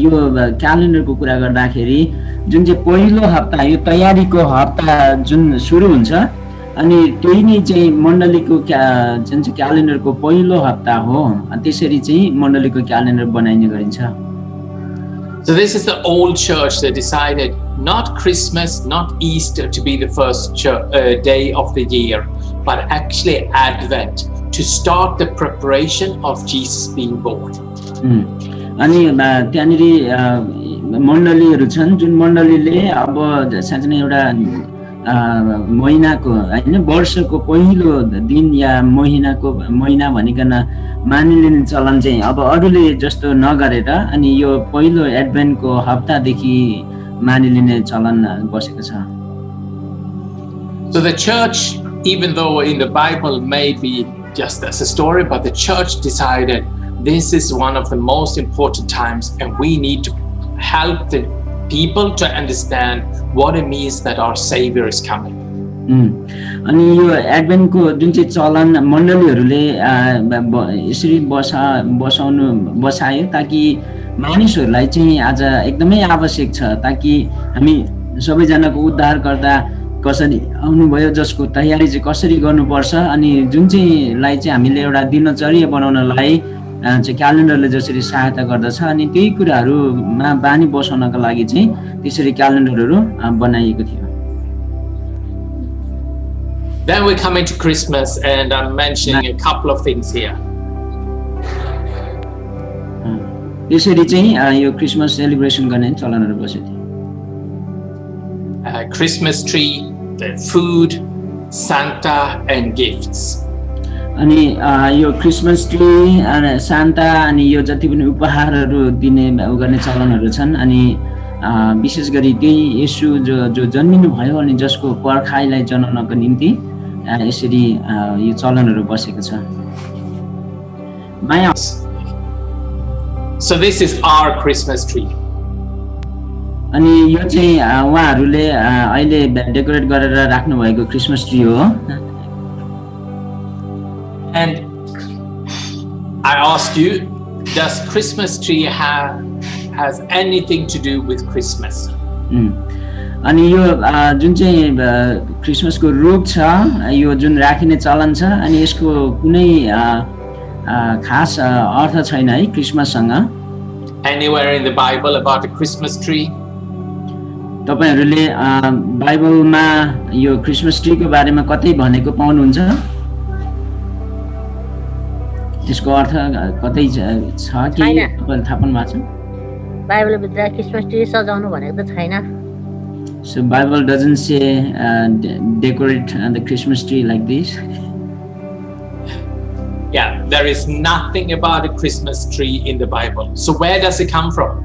यो क्यालेन्डरको कुरा गर्दाखेरि जुन चाहिँ पहिलो हप्ता यो तयारीको हप्ता जुन सुरु हुन्छ अनि त्यही नै चाहिँ मण्डलीको जुन चाहिँ क्यालेन्डरको पहिलो हप्ता हो त्यसरी चाहिँ मण्डलीको क्यालेन्डर बनाइने गरिन्छ. So this is the old church. They decided not Christmas, not Easter to be the first day of the year, but actually Advent to start the preparation of Jesus being born. अनि त्यहाँनिर मण्डलीहरू छन् जुन मण्डलीले अब साँच्चै एउटा महिनाको हैन वर्षको पहिलो दिन या महिना भनिकन मानिलिने चलन चाहिँ अब अरूले जस्तो नगरेर अनि यो पहिलो एडभेन्टको हप्तादेखि मानिलिने चलन बसेको छ. So the church, even though in the Bible may be just as a story, but the church decided this is one of the most important times and we need to help the people to understand what it means that our Savior is coming. अनि यो एडभेन्टको जुन चाहिँ चलन मण्डलीहरूले यसरी बसायो ताकि मानिसहरूलाई चाहिँ आज एकदमै आवश्यक छ ताकि हामी सबैजनाको उद्धारकर्ता कसरी आउनुभयो जसको तयारी चाहिँ कसरी गर्नुपर्छ अनि जुन चाहिँलाई चाहिँ हामीले एउटा दिनचर्या बनाउनलाई चाहिँ क्यालेन्डरले जसरी सहायता गर्दछ अनि त्यही कुराहरूमा बानी बसाउनका लागि चाहिँ त्यसरी क्यालेन्डरहरू बनाइएको थियो. Then we come into Christmas and I'm mentioning a couple of things here. त्यसरी चाहिँ यो क्रिसमस सेलिब्रेसन गर्ने चलनहरू बस्यो थियो. Christmas tree, the food, Santa and gifts. अनि यो क्रिसमस ट्री अनि सान्ता अनि यो जति पनि उपहारहरू दिने गर्ने चलनहरू छन् अनि विशेष गरी त्यही येशू जो जन्मिनु भयो अनि जसको पर्खाइलाई जनाउनको निम्ति यसरी यो चलनहरू बसेको छ. So this is our Christmas tree. अनि यो चाहिँ उहाँहरूले अहिले डेकोरेट गरेर राख्नु भएको क्रिसमस ट्री हो. And I ask you, does Christmas tree has anything to do with Christmas? अनि यो जुन चाहिँ क्रिसमसको रुख छ यो जुन राखिने चलन छ अनि यसको कुनै खास अर्थ छैन है क्रिसमससँग. Anywhere in the Bible about a Christmas tree? तपाईहरुले बाइबलमा यो क्रिसमस ट्रीको बारेमा कतै भनेको पाउनुहुन्छ? त्यसको अर्थ कतै छ कि तपाईले थाहा पाउनु भएको छ? बाइबलभित्र क्रिसमस ट्री सजाउनु भनेको त छैन. So Bible doesn't say decorate the Christmas tree like this. Yeah, there is nothing about a Christmas tree in the Bible. So where does it come from?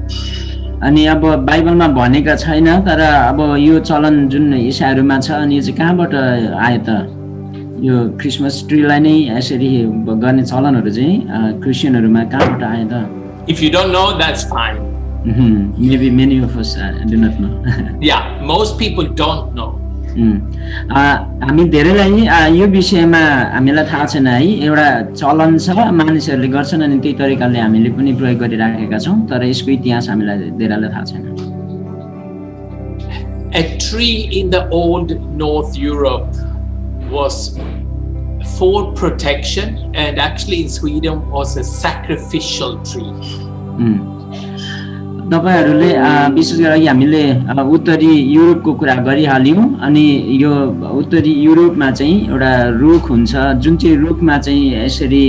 अनि अब बाइबलमा भनेका छैन तर अब यो चलन जुन ईसाईहरुमा छ अनि यो चाहिँ कहाँबाट आयो त? यो क्रिसमस ट्रीलाई नै यसरी गर्ने चलनहरु चाहिँ क्रिश्चियनहरुमा कहाँबाट आयो त? If you don't know, that's fine. Maybe many of us do not know. Yeah, most people don't know. हामी धेरैलाई यो विषयमा हामीलाई थाहा छैन है. एउटा चलन छ मानिसहरूले गर्छन् अनि त्यही तरिकाले हामीले पनि प्रयोग गरिराखेका छौं तर यसको इतिहास हामीलाई धेरैलाई थाहा छैन. A tree in the old North Europe was for protection and actually in Sweden was a sacrificial tree. तपाईहरुले विशेष गरी हामीले उत्तरी युरोपको कुरा गरिहाल्यौं अनि यो उत्तरी युरोपमा चाहिँ एउटा रुख हुन्छ जुन चाहिँ रुखमा चाहिँ यसरी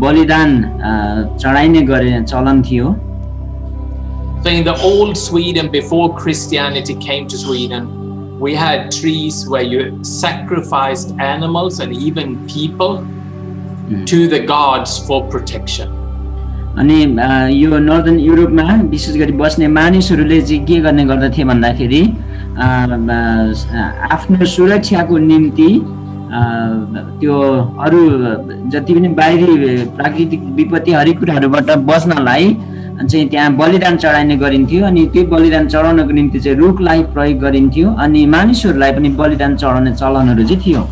बलिदान चढाइने गर्ने चलन थियो. So in the old Sweden before Christianity came to Sweden, we had trees where you sacrificed animals and even people to the gods for protection. अनि यो नर्दर्न युरोपमा विशेष गरी बस्ने मानिसहरूले चाहिँ के गर्ने गर्दथे भन्दाखेरि आफ्नो सुरक्षाको निम्ति त्यो अरु जति पनि बाहिरी प्राकृतिक विपत्ति हरेक कुराहरुबाट बच्नलाई चाहिँ त्यहाँ बलिदान चढाइने गरिन्थ्यो अनि त्यो बलिदान चढाउनको निम्ति चाहिँ रुखलाई प्रयोग गरिन्थ्यो अनि मानिसहरूलाई पनि बलिदान चढाउने चलनहरू चाहिँ थियो।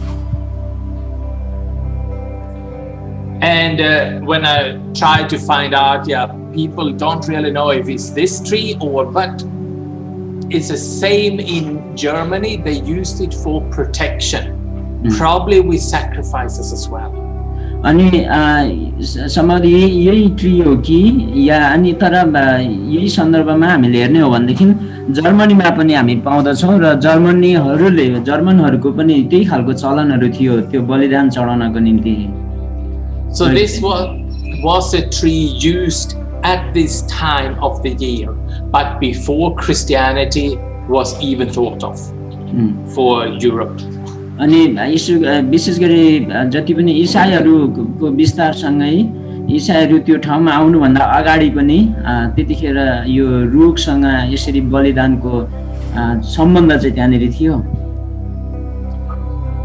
And when I try to find out, people don't really know if it's this tree or but it's the same in Germany. They used it for protection, probably with sacrifices as well. अनि सम्भवतः यही tree हो कि या अनि तर यही सन्दर्भमा हामीले हेर्ने हो भनेदेखि जर्मनीमा पनि हामी पाउँदछौँ र जर्मनहरूको पनि त्यही खालको चलनहरू थियो त्यो बलिदान चढाउनको निम्ति। So this was a tree used at this time of the year, but before Christianity was even thought of for Europe. अनि विशेष गरी जति पनि इसाईहरूको विस्तारसँगै इसाईहरू त्यो ठाउँमा आउनुभन्दा अगाडि पनि त्यतिखेर यो रुखसँग यसरी बलिदानको सम्बन्ध चाहिँ त्यहाँनिर थियो।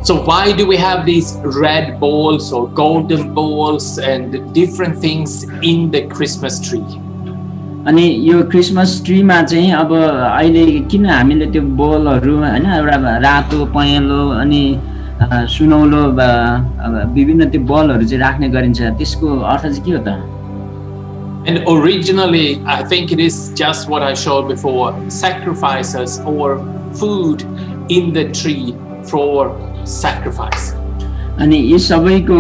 So why do we have these red balls or golden balls and different things in the Christmas tree? अनि यो क्रिसमस ट्रीमा चाहिँ अब अहिले किन हामीले त्यो बलहरू हैन एउटा रातो पहेँलो अनि सुनौलो विभिन्न त्यो बलहरू चाहिँ राख्ने गरिन्छ त्यसको अर्थ चाहिँ के हो त? And originally I think it is just what I showed before, sacrifices or food in the tree for sacrifice. अनि यी सबैको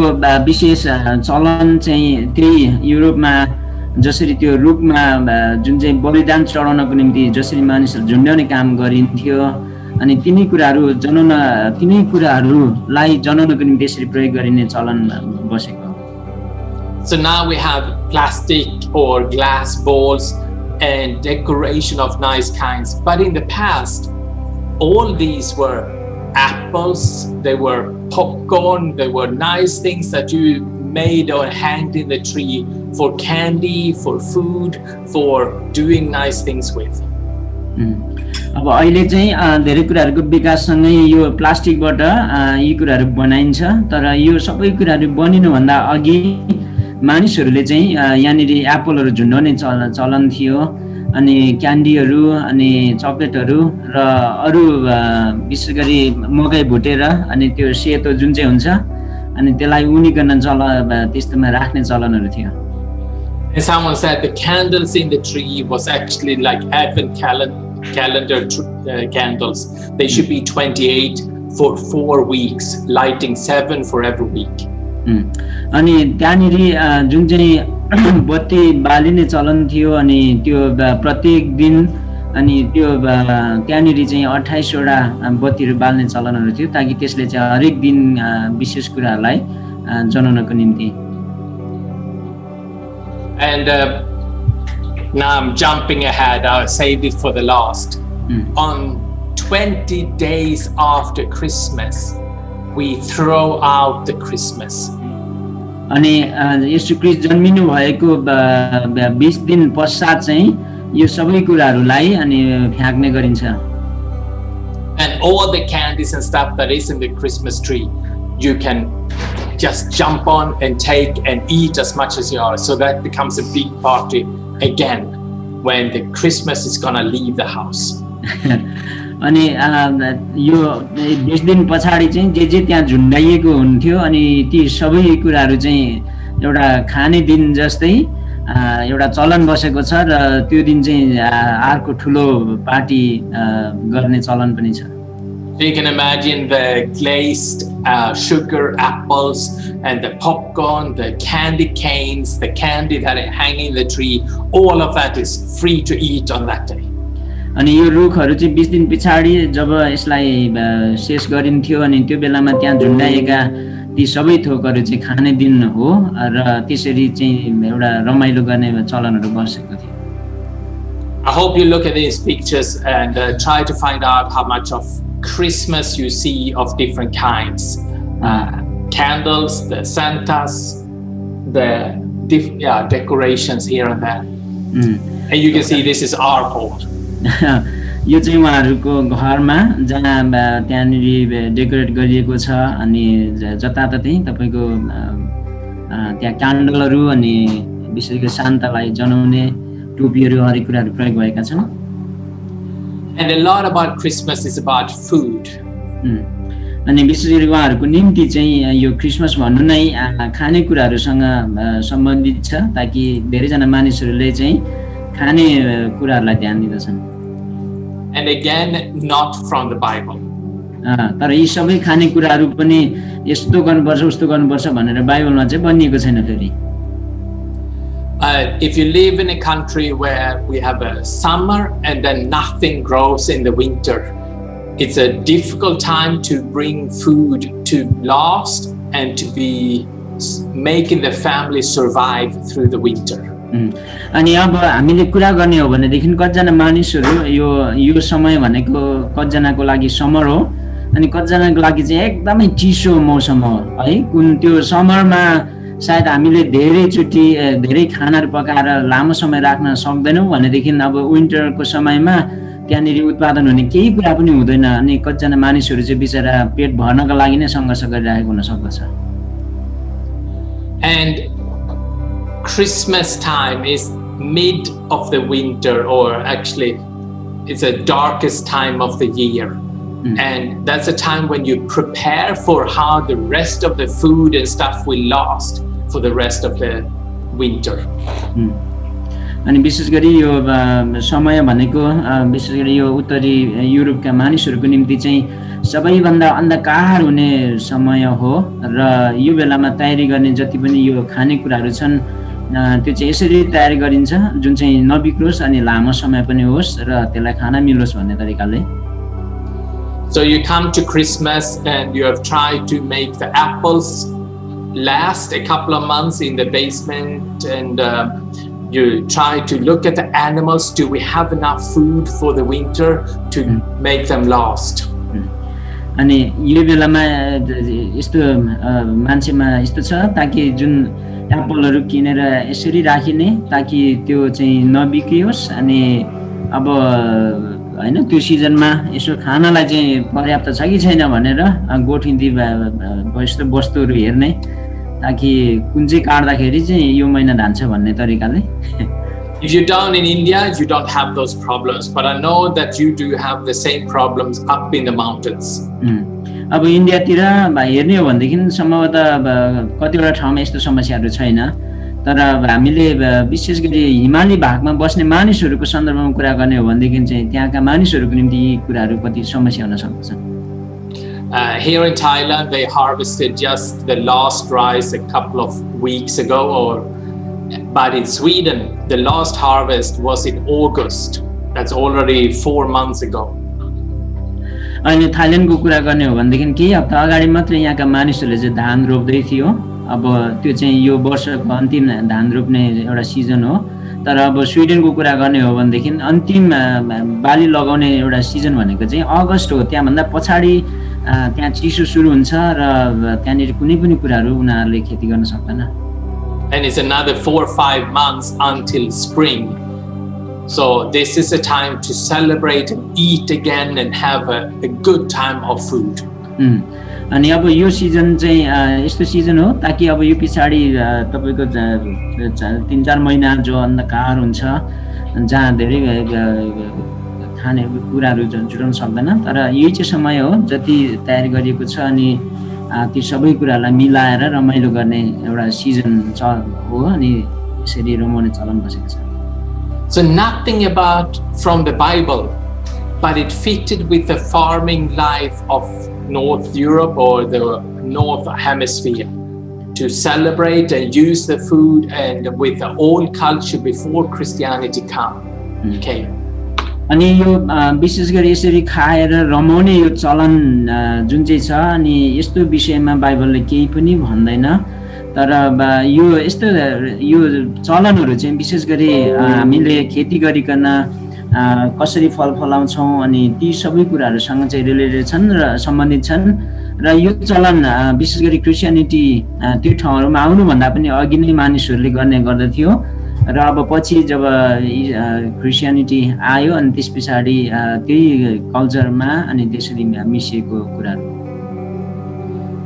विशेष चलन चाहिँ त्यही युरोपमा जसरी त्यो रुखमा जुन चाहिँ बलिदान चढाउनको निम्ति जसरी मानिसहरू झुन्ड्याउने काम गरिन्थ्यो अनि तिनै कुराहरूलाई जनाउनको निम्ति यसरी प्रयोग गरिने चलन बसेको। So now we have plastic or glass balls and decoration of nice kinds, but in the past all these were apples, they were popcorn, they were nice things that you made or hanged in the tree for candy, for food, for doing nice things with. अब अहिले चाहिँ धेरै कुराहरूको विकाससँगै यो प्लास्टिकबाट यी कुराहरू बनाइन्छ तर यो सबै कुराहरू बनिनु भन्दा अघि मानिसहरूले चाहिँ यहाँनिर एप्पलहरू झुन्डाउने चलन थियो अनि क्यान्डीहरू अनि चकलेटहरू र अरू विशेष गरी मकै भुटेर अनि त्यो सेतो जुन चाहिँ हुन्छ अनि त्यसलाई उनिकन त्यस्तोमा राख्ने चलनहरू थियो। And someone said the candles in the tree was actually like Advent calendar candles. They should be 28 for 4 weeks, lighting 7 for every week. अनि त्यहाँनिर जुन चाहिँ बत्ती बालिने चलन थियो अनि त्यो प्रत्येक दिन अनि त्यो त्यहाँनिर चाहिँ 28 वटा बत्तीहरू बाल्ने चलनहरू थियो ताकि त्यसले चाहिँ हरेक दिन विशेष कुराहरूलाई जनाउनको निम्ति। And now I'm jumping ahead, I'll save it for the last. On 20 days after Christmas, we throw out the Christmas. अनि येशू ख्रीष्ट जन्मिनु भएको 20 दिन पश्चात चाहिँ यो सबै कुराहरूलाई अनि फ्याँक्ने गरिन्छ। And all the candies and stuff that is in the Christmas tree, you can just jump on and take and eat as much as you are. So that becomes a big party again when the Christmas is gonna leave the house. अनि यो 20 दिन पछाडि चाहिँ जे त्यहाँ झुन्डाइएको हुन्थ्यो अनि ती सबै कुराहरू चाहिँ एउटा खाने दिन जस्तै एउटा चलन बसेको छ र त्यो दिन चाहिँ अर्को ठुलो पार्टी गर्ने चलन पनि छ। You can imagine the glazed sugar apples and the popcorn, the candy canes, the candy that are hanging in the tree, all of that is free to eat on that day. अनि यो रुखहरू चाहिँ 20 दिन पछाडि जब यसलाई शेष गरिन्थ्यो अनि त्यो बेलामा त्यहाँ झुन्डाएका ती सबै थोकहरू चाहिँ खाने दिन हो र त्यसरी चाहिँ एउटा रमाइलो गर्ने चलनहरू बसेको थियो। I hope you look at these pictures and try to find out how much of Christmas you see of different kinds. Candles, the Santas, the decorations here and there. And you can see this is our home. यो चाहिँ उहाँहरूको घरमा जहाँ त्यहाँनिर decorate गरिएको छ अनि जताततै तपाईको त्यहाँ क्यान्डलहरू अनि विशेष गरी शान्तलाई जनाउने टोपीहरू हरेक कुराहरू प्रयोग भएका छन्। And a lot about Christmas is about food. अनि विशेष गरी उहाँहरूको निम्ति चाहिँ यो क्रिसमस भन्नु नै खाने कुराहरूसँग सम्बन्धित छ ताकि धेरैजना मानिसहरूले चाहिँ खाने कुराहरूलाई ध्यान दिँदछन्। And again, not from the Bible. तर यी सबै खाने कुराहरू पनि यस्तो गर्नुपर्छ उस्तो गर्नुपर्छ भनेर बाइबलमा चाहिँ भनिएको छैन फेरि। If you live in a country where we have a summer and then nothing grows in the winter, it's a difficult time to bring food to last and to be making the family survive through the winter. अनि अब हामीले कुरा गर्ने हो भनेदेखि कतिजना मानिसहरू यो समय भनेको कतिजनाको लागि समर हो अनि कतिजनाको लागि चाहिँ एकदमै चिसो मौसम हो है। कुन त्यो समरमा सायद हामीले धेरैचोटि धेरै खानाहरू पकाएर लामो समय राख्न सक्दैनौँ भनेदेखि अब विन्टरको समयमा त्यहाँनिर उत्पादन हुने केही कुरा पनि हुँदैन अनि कतिजना मानिसहरू चाहिँ बिचरा पेट भर्नका लागि नै सङ्घर्ष गरिरहेको हुन सक्दछ। And Christmas time is mid of the winter, or actually it's the darkest time of the year. And that's a time when you prepare for how the rest of the food and stuff will last for the rest of the winter. अनि विशेष गरी यो समय भनेको विशेष गरी यो उत्तरी युरोपका मानिसहरूको निम्ति चाहिँ सबैभन्दा अन्धकार हुने समय हो र यो बेलामा तयारी गर्ने जति पनि यो खानेकुराहरू छन् त्यो चाहिँ यसरी तयारी गरिन्छ जुन चाहिँ नबिग्रोस् अनि लामो समय पनि होस् र त्यसलाई खान मिलोस् भन्ने तरिकाले। So you come to Christmas and you have tried to make the apples last a couple of months in the basement, and you try to look at the animals. Do we have enough food for the winter to make them last? अनि यो बेलामा यस्तो मान्छेमा यस्तो छ ताकि जुन एप्पलहरू किनेर यसरी राखिने ताकि त्यो चाहिँ नबिग्रियोस् अनि अब हैन त्यो सिजनमा यसो खानालाई चाहिँ पर्याप्त छ कि छैन भनेर गोठिन्दी यस्तो वस्तुहरू हेर्ने ताकि कुन चाहिँ काट्दाखेरि चाहिँ यो महिना धान्छ भन्ने तरिकाले। If you're down in India, you don't have those problems, but I know that you do have the same problems up in the mountains. अब इन्डियातिर हेर्ने हो भनेदेखि सम्भवतः कतिवटा ठाउँमा यस्तो समस्याहरू छैन तर हामीले विशेष गरी हिमाली भागमा बस्ने मानिसहरूको सन्दर्भमा कुरा गर्ने हो भनेदेखि चाहिँ त्यहाँका मानिसहरूको निम्ति यी कुराहरू कति समस्या हुन सक्दछ। Here in Thailand, they harvested just the last rice a couple of weeks ago, but in Sweden, the last harvest was in August. That's already 4 months ago. अनि थाइल्यान्डको कुरा गर्ने हो भनेदेखि केही हप्ता अगाडि मात्र यहाँका मानिसहरूले चाहिँ धान रोप्दै थियो। अब त्यो चाहिँ यो वर्षको अन्तिम धान रोप्ने एउटा सिजन हो तर अब स्विडेनको कुरा गर्ने हो भनेदेखि अन्तिम बाली लगाउने एउटा सिजन भनेको चाहिँ अगस्त हो। त्यहाँभन्दा पछाडि त्यहाँ चिसो सुरु हुन्छ र त्यहाँनिर कुनै पनि कुराहरू उनीहरूले खेती गर्न सक्दैन। And it's another 4 or 5 months until spring. So this is a time to celebrate and eat again and have a good time of food. अनि अब यो सिजन चाहिँ यस्तो सिजन हो ताकि अब यो पछाडि तपाईको 3-4 महिना जो अन्धकार हुन्छ जहाँ धेरै खाने कुराहरू जुटाउन सक्दैन तर यही चाहिँ समय हो जति तयारी गरिएको छ अनि ती सबै कुरालाई मिलाएर रमाइलो गर्ने एउटा सिजन हो अनि यसरी रमाउने चलन बसेको छ। So nothing about from the Bible, but it fitted with the farming life of North Europe or the North Hemisphere to celebrate and use the food and with the old culture before Christianity came. अनि यो विशेष गरी यसरी खाएर रमाउने यो चलन जुन चाहिँ छ अनि यस्तो विषयमा बाइबलले केही पनि भन्दैन तर यो यस्तो यो चलनहरू चाहिँ विशेष गरी हामीले खेती गरिकन कसरी फल फलाउँछौँ अनि ती सबै कुराहरूसँग चाहिँ रिलेटेड छन् र सम्बन्धित छन् र यो चलन विशेष गरी क्रिस्चियनिटी त्यो ठाउँहरूमा आउनुभन्दा पनि अघि नै मानिसहरूले गर्ने गर्दथ्यो र अब पछि जब क्रिस्चियनिटी आयो अनि त्यस पछाडि त्यही कल्चरमा अनि त्यसरी मिसिएको कुराहरू।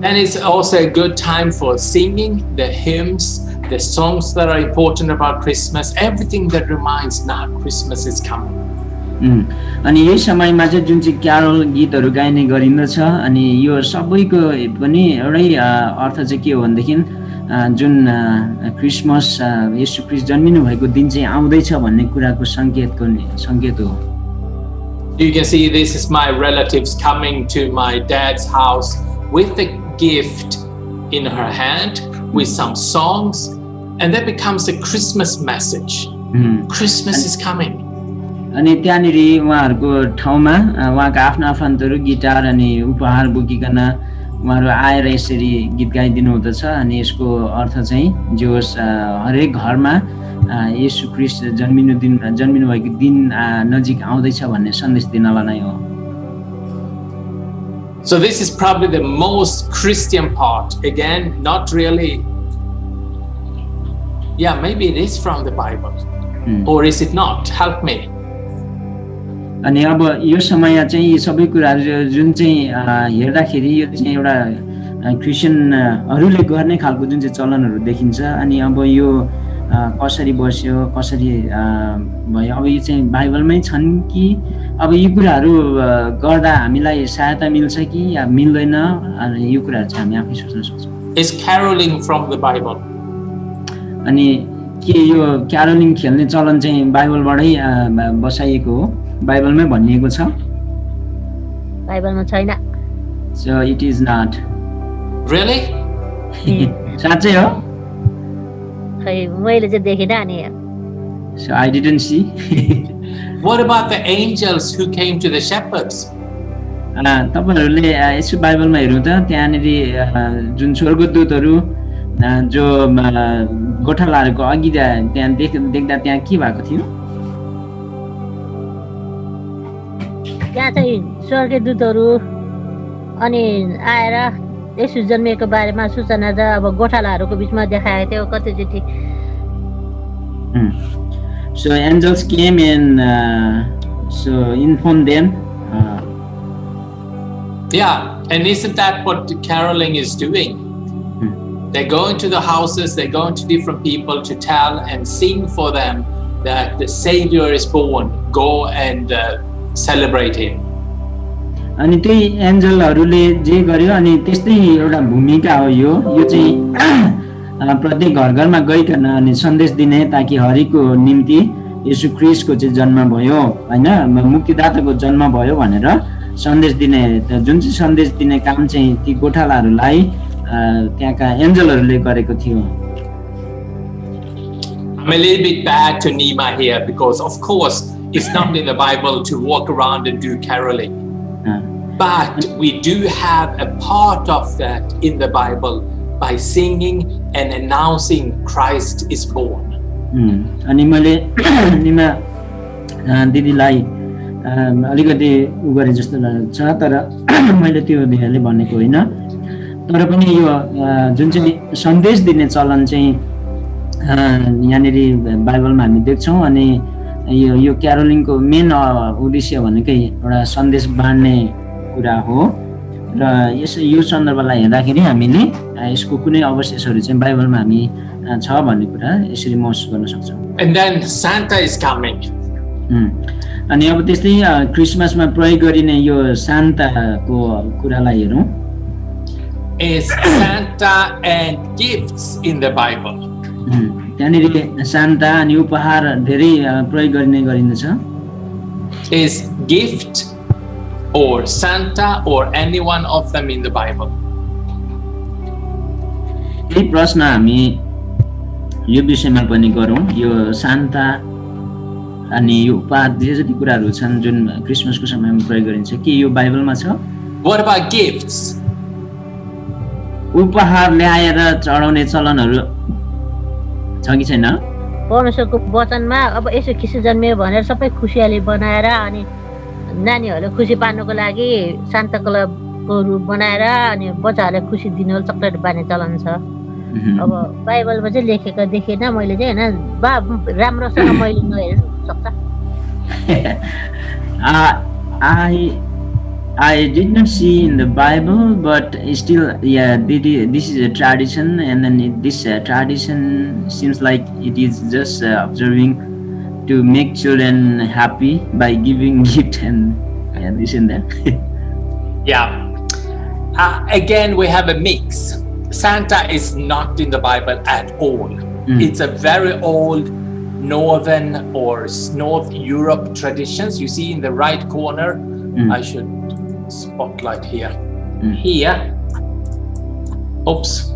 And it's also a good time for singing the hymns the songs that are important about Christmas, everything that reminds now Christmas is coming. अनि यही समयमा चाहिँ जुन चाहिँ क्यारोल गीतहरू गाइने गरिन्दछ अनि यो सबैको पनि एउटै अर्थ चाहिँ के हो भनेदेखि जुन क्रिसमस येशू ख्रीष्ट जन्मिनु भएको दिन चाहिँ आउँदैछ भन्ने कुराको संकेत हो. You can see this is my relatives coming to my dad's house with a gift in her hand with some songs, and that becomes a Christmas message. Christmas is coming. अनि त्यहाँनिर उहाँहरूको ठाउँमा उहाँका आफ्ना आफन्तहरू गिटार अनि उपहार बोकिकन उहाँहरू आएर यसरी गीत गाइदिनु हुँदछ. अनि यसको अर्थ चाहिँ जो हरेक घरमा येशू ख्रीष्ट जन्मिनु भएको दिन नजिक आउँदैछ भन्ने सन्देश दिनलाई नै हो. So this is probably the most Christian part. Again, not really. Yeah, maybe it is from the Bible. Or is it not? Help me. अनि अब यो समय चाहिँ यी सबै कुराहरू जुन चाहिँ हेर्दाखेरि यो चाहिँ एउटा क्रिस्चियनहरूले गर्ने खालको जुन चाहिँ चलनहरू देखिन्छ. अनि अब यो कसरी बस्यो कसरी भयो अब यो चाहिँ बाइबलमै छन् कि अब यो कुराहरू गर्दा हामीलाई सहायता मिल्छ कि या मिल्दैन. अनि यो कुराहरू चाहिँ हामी आफै सोच्न सक्छौँ. Is caroling from the Bible? अनि के यो क्यारोलिङ खेल्ने चलन चाहिँ बाइबलबाटै बसाइएको हो, बाइबलमै भनिएको छ? बाइबलमा छैन. So it is not. Really? साँच्चै हो? खै मैले चाहिँ देखिन अनि. So I didn't see. What about the angels who came to the shepherds? तपाईहरुले यसो बाइबलमा हेर्नु त त्यहाँनेरि जुन स्वर्गदूतहरू जो गोठालाहरूको अघि त्यहाँ देख्दा त्यहाँ के भएको थियो? त्यहाँ चाहिँ स्वर्गदूतहरू अनि आएर येशू जन्मिएको बारेमा सूचना त अब गोठालाहरूको बीचमा देखाएको थियो कतिचोटि. So angels came and so informed them. Yeah, and isn't that what caroling is doing? They go into the houses, they go into different people to tell and sing for them that the Savior is born. Go and celebrate him. अनि त्यही एन्जलहरूले जे गर्यो अनि त्यस्तै एउटा भूमिका हो यो चाहिँ प्रत्येक घर घरमा गइकन अनि सन्देश दिने ताकि हरेकको निम्ति येशू ख्रीष्टको चाहिँ जन्म भयो हैन, मुक्तिदाताको जन्म भयो भनेर सन्देश दिने जुन चाहिँ सन्देश दिने काम चाहिँ ती गोठालाहरूलाई त्यहाँका एन्जलहरूले गरेको थियो. I'm a little bit bad to Nima here because of course it's not in the Bible to walk around and do caroling. But we do have a part of that in the Bible by singing and announcing Christ is born. अनि मैले निमा दिदीलाई अलिकति उ गरे जस्तो लाग्छ तर मैले त्यो दिदीले भनेको होइन. तर पनि यो जुन चाहिँ सन्देश दिने चलन चाहिँ यहाँनेरि बाइबलमा हामी देख्छौँ. अनि यो क्यारोलिङको मेन उद्देश्य भनेकै एउटा सन्देश बाँड्ने कुरा हो र यो सन्दर्भलाई हेर्दाखेरि हामीले यसको कुनै अवशेषहरू चाहिँ बाइबलमा हामी छ भन्ने कुरा यसरी महसुस गर्न सक्छौँ. And then Santa is coming. अनि अब त्यस्तै क्रिसमसमा प्रयोग गरिने यो सान्ताको कुरालाई हेरौँ. Is Santa and gifts in the Bible. त्यहाँनिर सान्ता अनि उपहार धेरै प्रयोग गरिन्दछ. Is gift or Santa or any one of them in the Bible? यही प्रश्न हामी यो विषयमा पनि गरौँ. यो सान्ता अनि यो उपहार जे जति कुराहरू छन् जुन क्रिसमसको समयमा प्रयोग गरिन्छ के यो बाइबलमा छ? What about gifts? उपहार ल्याएर चढाउने चलनहरू छ कि छैन? परमेश्वरको वचनमा अब यसो ख्रीष्ट जन्मियो भनेर सबै खुसियाली बनाएर अनि नानीहरूले खुसी पार्नको लागि शान्ता क्लबको रूप बनाएर अनि बच्चाहरूलाई खुसी दिनु चक्लेट बाँड्ने चलन छ. अब बाइबलमा चाहिँ लेखेको देखेन मैले चाहिँ हैन बा राम्रोसँग मैले नहेर्नु सक्छ. I did not see in the Bible, but still, yeah, this is a tradition, and then this tradition seems like it is just observing to make children happy by giving gift and this and that. Yeah. Again, we have a mix. Santa is not in the Bible at all. It's a very old Northern or North Europe traditions. You see in the right corner, I should spotlight here. Here, oops.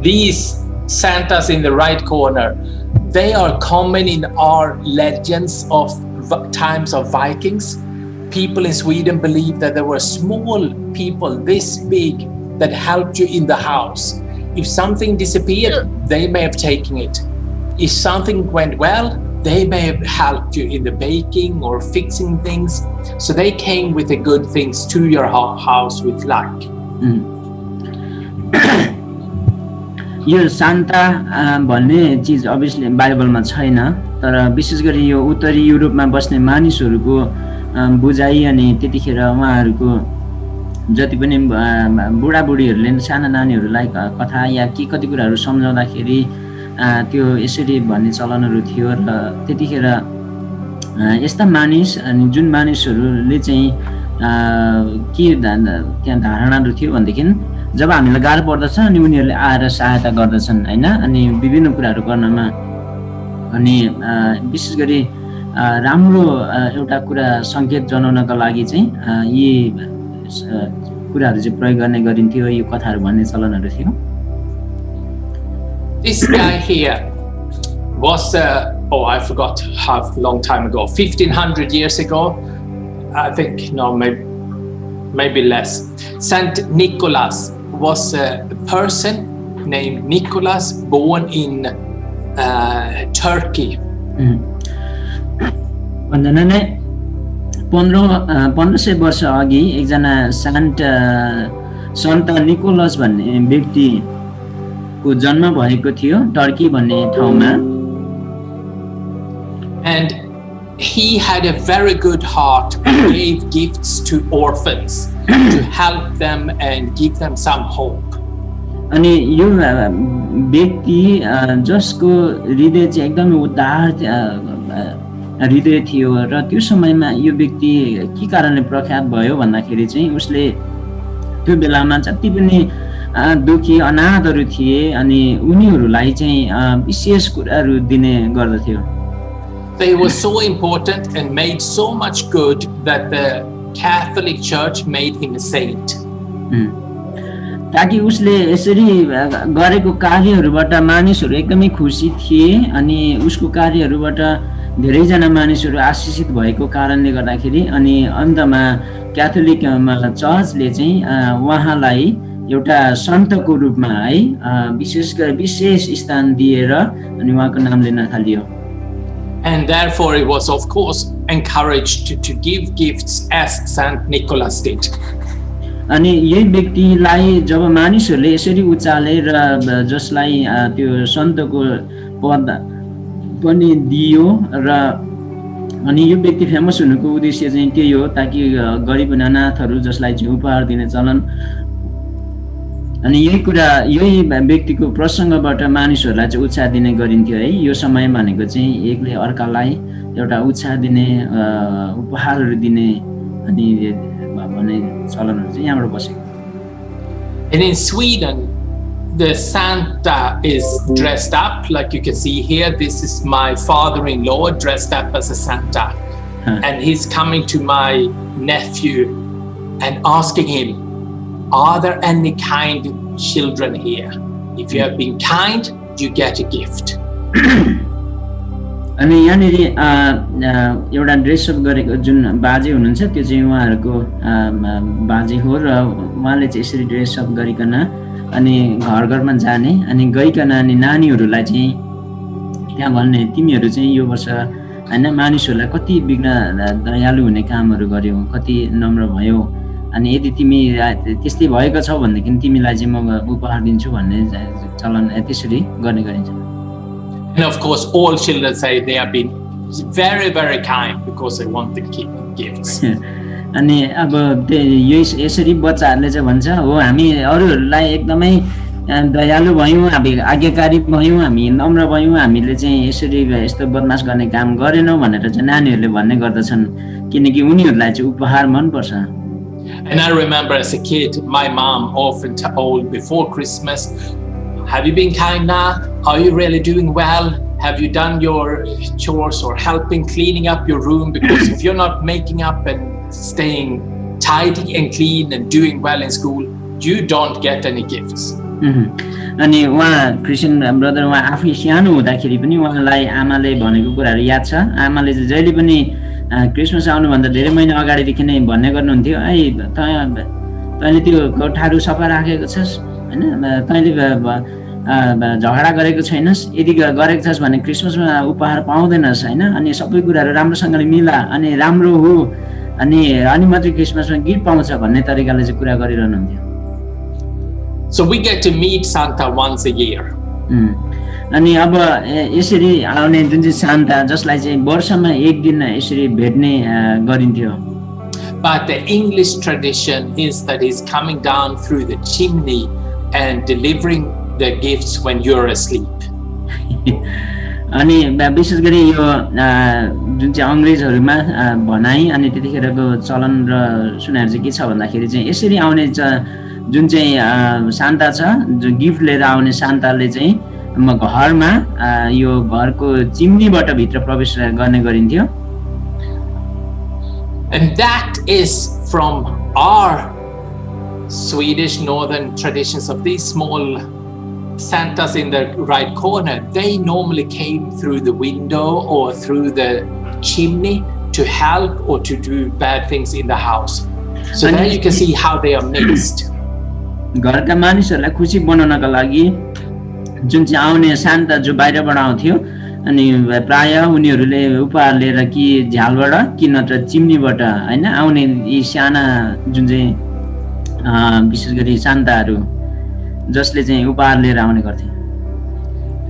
These Santas in the right corner, they are common in our legends of times of Vikings. People in Sweden believe that there were small people this big that helped you in the house. If something disappeared, they may have taken it. If something went well, they may have helped you in the baking or fixing things. So they came with the good things to your house with luck. यो Santa भन्ने चिज obviously बाइबलमा छैन, तर विशेष गरी यो उत्तरी युरोपमा बस्ने मानिसहरूको बुझाइ अनि त्यतिखेर उहाँहरूको जति पनि बुढाबुढीहरूले साना नानीहरूलाई कथा या के कति कुराहरू सम्झाउँदाखेरि त्यो यसरी भन्ने चलनहरू थियो र त्यतिखेर यस्ता मानिस अनि जुन मानिसहरूले चाहिँ के त्यहाँ धारणाहरू थियो भनेदेखि जब हामीलाई गाह्रो पर्दछ अनि उनीहरूले आएर सहायता गर्दछन् हैन, अनि विभिन्न कुराहरू गर्नमा अनि विशेष गरी राम्रो एउटा कुरा संकेत जनाउनका लागि चाहिँ यी कुराहरू चाहिँ प्रयोग गर्ने गरिन्थ्यो, यो कथाहरू भन्ने चलनहरू थियो। This guy here was, I forgot how long time ago, 1500 years ago, I think, no, maybe less. Saint Nicholas was a person named Nicholas born in Turkey. भन्दैन नै 1500 वर्ष अघि एकजना सन्त निकोलस भन्ने व्यक्तिको जन्म भएको थियो टर्की भन्ने ठाउँमा। And he had a very good heart and gave gifts to orphans to help them and give them some hope. अनि यो व्यक्ति जसको हृदय चाहिँ एकदमै उदार हृदय थियो र त्यो समयमा यो व्यक्ति के कारणले प्रख्यात भयो भन्दाखेरि चाहिँ उसले त्यो बेलामा जति पनि दुखी अनाथहरू थिए अनि उनीहरूलाई चाहिँ विशेष कुराहरू दिने गर्दथ्यो। They were so important and made so much good that the Catholic Church made him a saint. ताकि उसले यसरी गरेको कार्यहरूबाट मानिसहरू एकदमै खुसी थिए अनि उसको कार्यहरूबाट धेरैजना मानिसहरू आशिषित भएको कारणले गर्दाखेरि अनि अन्तमा क्याथोलिक चर्चले चाहिँ उहाँलाई एउटा सन्तको रूपमा है विशेष स्थान दिएर अनि उहाँको नाम लिन थालियो। And therefore it was of course encouraged to give gifts as Saint Nicholas did. अनि यही व्यक्तिलाई जब मानिसहरूले यसरी उचाले र जसलाई त्यो सन्तको पद पनि दियो र अनि यो व्यक्ति फेमस हुनुको उद्देश्य चाहिँ त्यही हो ताकि गरिब अनाथहरू जसलाई चाहिँ उपहार दिने चलन अनि यही व्यक्तिको प्रसङ्गबाट मानिसहरूलाई चाहिँ उत्साह दिने गरिन्थ्यो है। यो समय भनेको चाहिँ एकले अर्कालाई एउटा उत्साह दिने उपहारहरू दिने अनि भन्ने चलनहरू चाहिँ यहाँबाट बसेको। And in Sweden the Santa is dressed up like you can see here. This is my father-in-law dressed up as a Santa. And he's coming to my nephew and asking him, are there any kind children here? If you have been kind, you get a gift. अनि यहाँनिर एउटा dress up गरेको जुन बाजे हुनुहुन्छ त्यो चाहिँ उहाँहरूको बाजे हो र उहाँले चाहिँ यसरी ड्रेसअप गरिकन अनि घर घरमा जाने अनि गइकन अनि नानीहरूलाई चाहिँ त्यहाँ भन्ने तिमीहरू चाहिँ यो वर्ष हैन मानिसहरूलाई कति बिग्न दयालु हुने कामहरू गर्यौ, कति नम्र भयो अनि यदि तिमी त्यस्तै भएको छौ भनेदेखि तिमीलाई चाहिँ म उपहार दिन्छु भन्ने चलन त्यसरी गर्ने गरिन्छ। And of course all children say they have been very very kind because they want the gifts. अनि अब यसरी बच्चाहरूले चाहिँ भन्छ हो हामी अरूहरूलाई एकदमै दयालु भयौँ, हामी आज्ञाकारी भयौँ, हामी नम्र भयौँ, हामीले चाहिँ यसरी यस्तो बदमास गर्ने काम गरेनौँ भनेर चाहिँ नानीहरूले भन्ने गर्दछन् किनकि उनीहरूलाई चाहिँ उपहार मनपर्छ। And I remember as a kid, my mom often told before Christmas, have you been kind now? Are you really doing well? Have you done your chores or helping cleaning up your room? Because if you're not making up and staying tidy and clean and doing well in school, you don't get any gifts. अनि उहाँ Christian brother उहाँ आफै सानो हुँदाखेरि पनि उहाँलाई आमाले भनेको कुराहरू याद छ। आमाले चाहिँ जहिले पनि क्रिसमस आउनुभन्दा धेरै महिना अगाडिदेखि नै भन्ने गर्नुहुन्थ्यो, है तैँले त्यो कोठाहरू सफा राखेको छस् होइन, तैँले झगडा गरेको छैनस्, यदि गरेको छस् भने क्रिसमसमा उपहार पाउँदैनस् होइन, अनि सबै कुराहरू राम्रोसँगले मिला अनि राम्रो हो अनि मात्रै क्रिसमसमा गिफ्ट पाउँछ भन्ने तरिकाले चाहिँ कुरा गरिरहनुहुन्थ्यो। So we get to meet Santa once a year. अनि अब यसरी आउने जुन चाहिँ सान्ता जसलाई चाहिँ वर्षमा एक दिन यसरी भेट्ने गरिन्थ्यो। But the English tradition is that he's coming down through the chimney and delivering the gifts when you're asleep. अनि विशेष गरी यो जुन चाहिँ अङ्ग्रेजहरूमा भनाइ अनि त्यतिखेरको चलन र सुनाइहरू चाहिँ के छ भन्दाखेरि चाहिँ यसरी आउने जुन चाहिँ सान्ता छ, जो गिफ्ट लिएर आउने सान्ताले चाहिँ घरमा यो घरको चिम्नीबाट भित्र प्रवेश गर्ने गरिन्थ्यो। And that is from our Swedish northern traditions of these small Santas in the right corner. They normally came through the window or through the chimney to help or to do bad things in the house. So there you can see how they are mixed. घरका मानिसहरूलाई खुसी बनाउनका लागि जुन चाहिँ आउने Santa जो बाहिरबाट आउँथ्यो अनि प्राय उनीहरूले उपहार लिएर कि झ्यालबाट कि नत्र चिम्नीबाट हैन आउने यी साना जुन चाहिँ विशेष गरी सान्ताहरू जसले चाहिँ उपहार लिएर आउने गर्थे।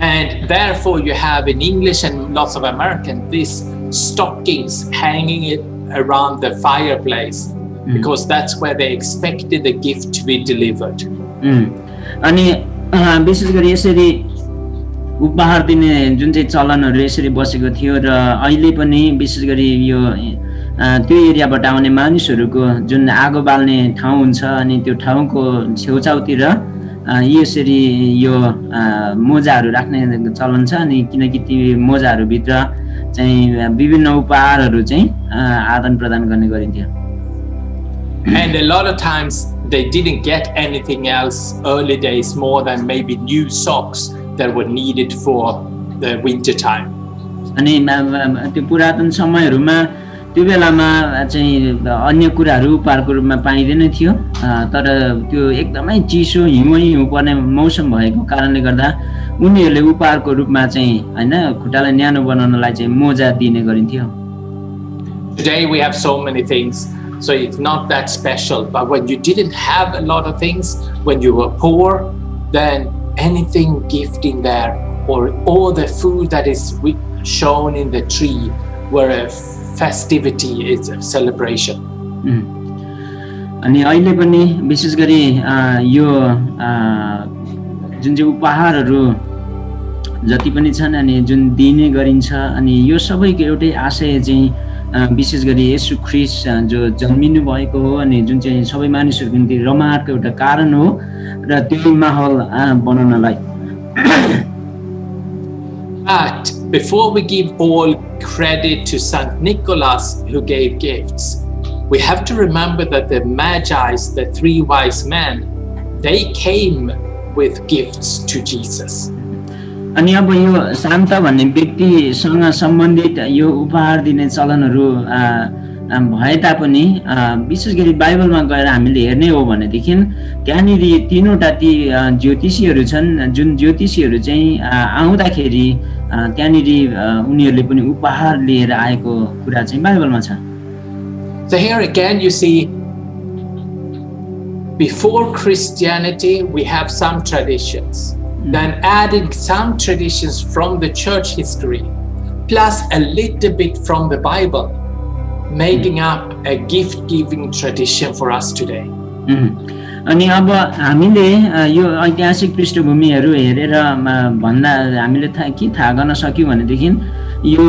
And therefore you have in English and lots of American these stockings hanging it around the fireplace. Because that's where they expected the gift to be delivered. अनि विशेष गरी यसरी उपहार दिने जुन चाहिँ चलनहरू यसरी बसेको थियो र अहिले पनि विशेष गरी यो त्यो एरियाबाट आउने मानिसहरूको जुन आगो बाल्ने ठाउँ हुन्छ अनि त्यो ठाउँको छेउछाउतिर यसरी यो मोजाहरू राख्ने चलन छ अनि किनकि ती मोजाहरू भित्र चाहिँ विभिन्न उपहारहरू चाहिँ आदान प्रदान गर्ने गरिन्थ्यो। And a lot of times they didn't get anything else early days more than maybe new socks that were needed for the winter time. अनि त्यो पुरातन समयहरूमा त्यो बेलामा चाहिँ अन्य कुराहरू उपहारको रूपमा पाइँदैन थियो तर त्यो एकदमै चिसो हिउँ पर्ने मौसम भएको कारणले गर्दा उनीहरूले उपहारको रूपमा चाहिँ हैन खुट्टालाई न्यानो बनाउनलाई चाहिँ मोजा दिने गरिन्थ्यो। Today we have so many things. So it's not that special, but when you didn't have a lot of things, when you were poor, then anything gifting there or all the food that is shown in the tree were a festivity, it's a celebration. अनि अहिले पनि विशेष गरी यो जुन चाहिँ उपहारहरू जति पनि छन् अनि जुन दिने गरिन्छ अनि यो सबैको एउटै आशय चाहिँ विशेष गरी येशू ख्रीष्ट जो जन्मिनु भएको हो अनि जुन चाहिँ सबै मानिसहरूको निम्ति रमाएको एउटा कारण हो र त्यो माहौल बनाउनलाई। But before we give all credit to Saint Nicholas who gave gifts, we have to remember that the Magi, the three wise men, they came with gifts to Jesus. अनि अब यो शान्ता भन्ने व्यक्तिसँग सम्बन्धित यो उपहार दिने चलनहरू भए तापनि विशेष गरी बाइबलमा गएर हामीले हेर्ने हो भनेदेखि त्यहाँनिर तीनवटा ती ज्योतिषीहरू छन् जुन ज्योतिषीहरू चाहिँ आउँदाखेरि त्यहाँनिर उनीहरूले पनि उपहार लिएर आएको कुरा चाहिँ बाइबलमा छ। So here again you see before Christianity we have some traditions. Then adding some traditions from the church history, plus a little bit from the Bible. making up a gift-giving tradition for us today. अनि अब हामीले यो ऐतिहासिक पृष्ठभूमिहरू हेरेर भन्दा हामीले के थाहा गर्न सक्यौँ भनेदेखि यो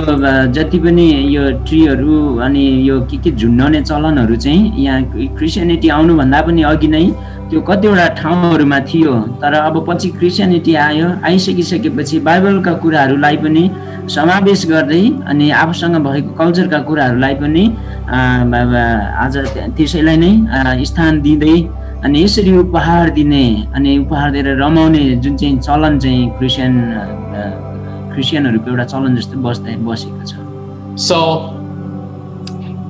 जति पनि यो ट्रीहरू अनि यो के झुन्डाउने चलनहरू चाहिँ यहाँ क्रिस्चियनिटी आउनुभन्दा पनि अघि नै त्यो कतिवटा ठाउँहरूमा थियो। तर अब पछि क्रिस्चियनिटी आइसकिसकेपछि बाइबलका कुराहरूलाई पनि समावेश गर्दै अनि आफूसँग भएको कल्चरका कुराहरूलाई पनि आज त्यसैलाई नै स्थान दिँदै अनि यसरी उपहार दिने अनि उपहार दिएर रमाउने जुन चाहिँ चलन चाहिँ क्रिस्चियनहरूको एउटा चलन जस्तो बसेको छ। So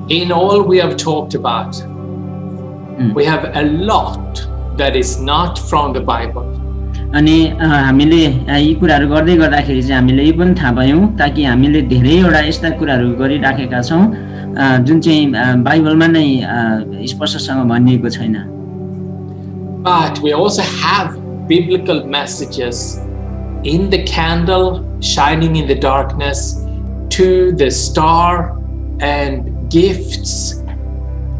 in all we have talked about, we have a lot that is not from the Bible. अनि हामीले यी कुराहरू गर्दै गर्दाखेरि चाहिँ हामीले यो पनि थाहा पायौँ ताकि हामीले धेरैवटा यस्ता कुराहरू गरिराखेका छौँ जुन चाहिँ बाइबलमा नै स्पष्टसँग भनिएको छैन। But we also have biblical messages in the candle shining in the darkness, to the star and gifts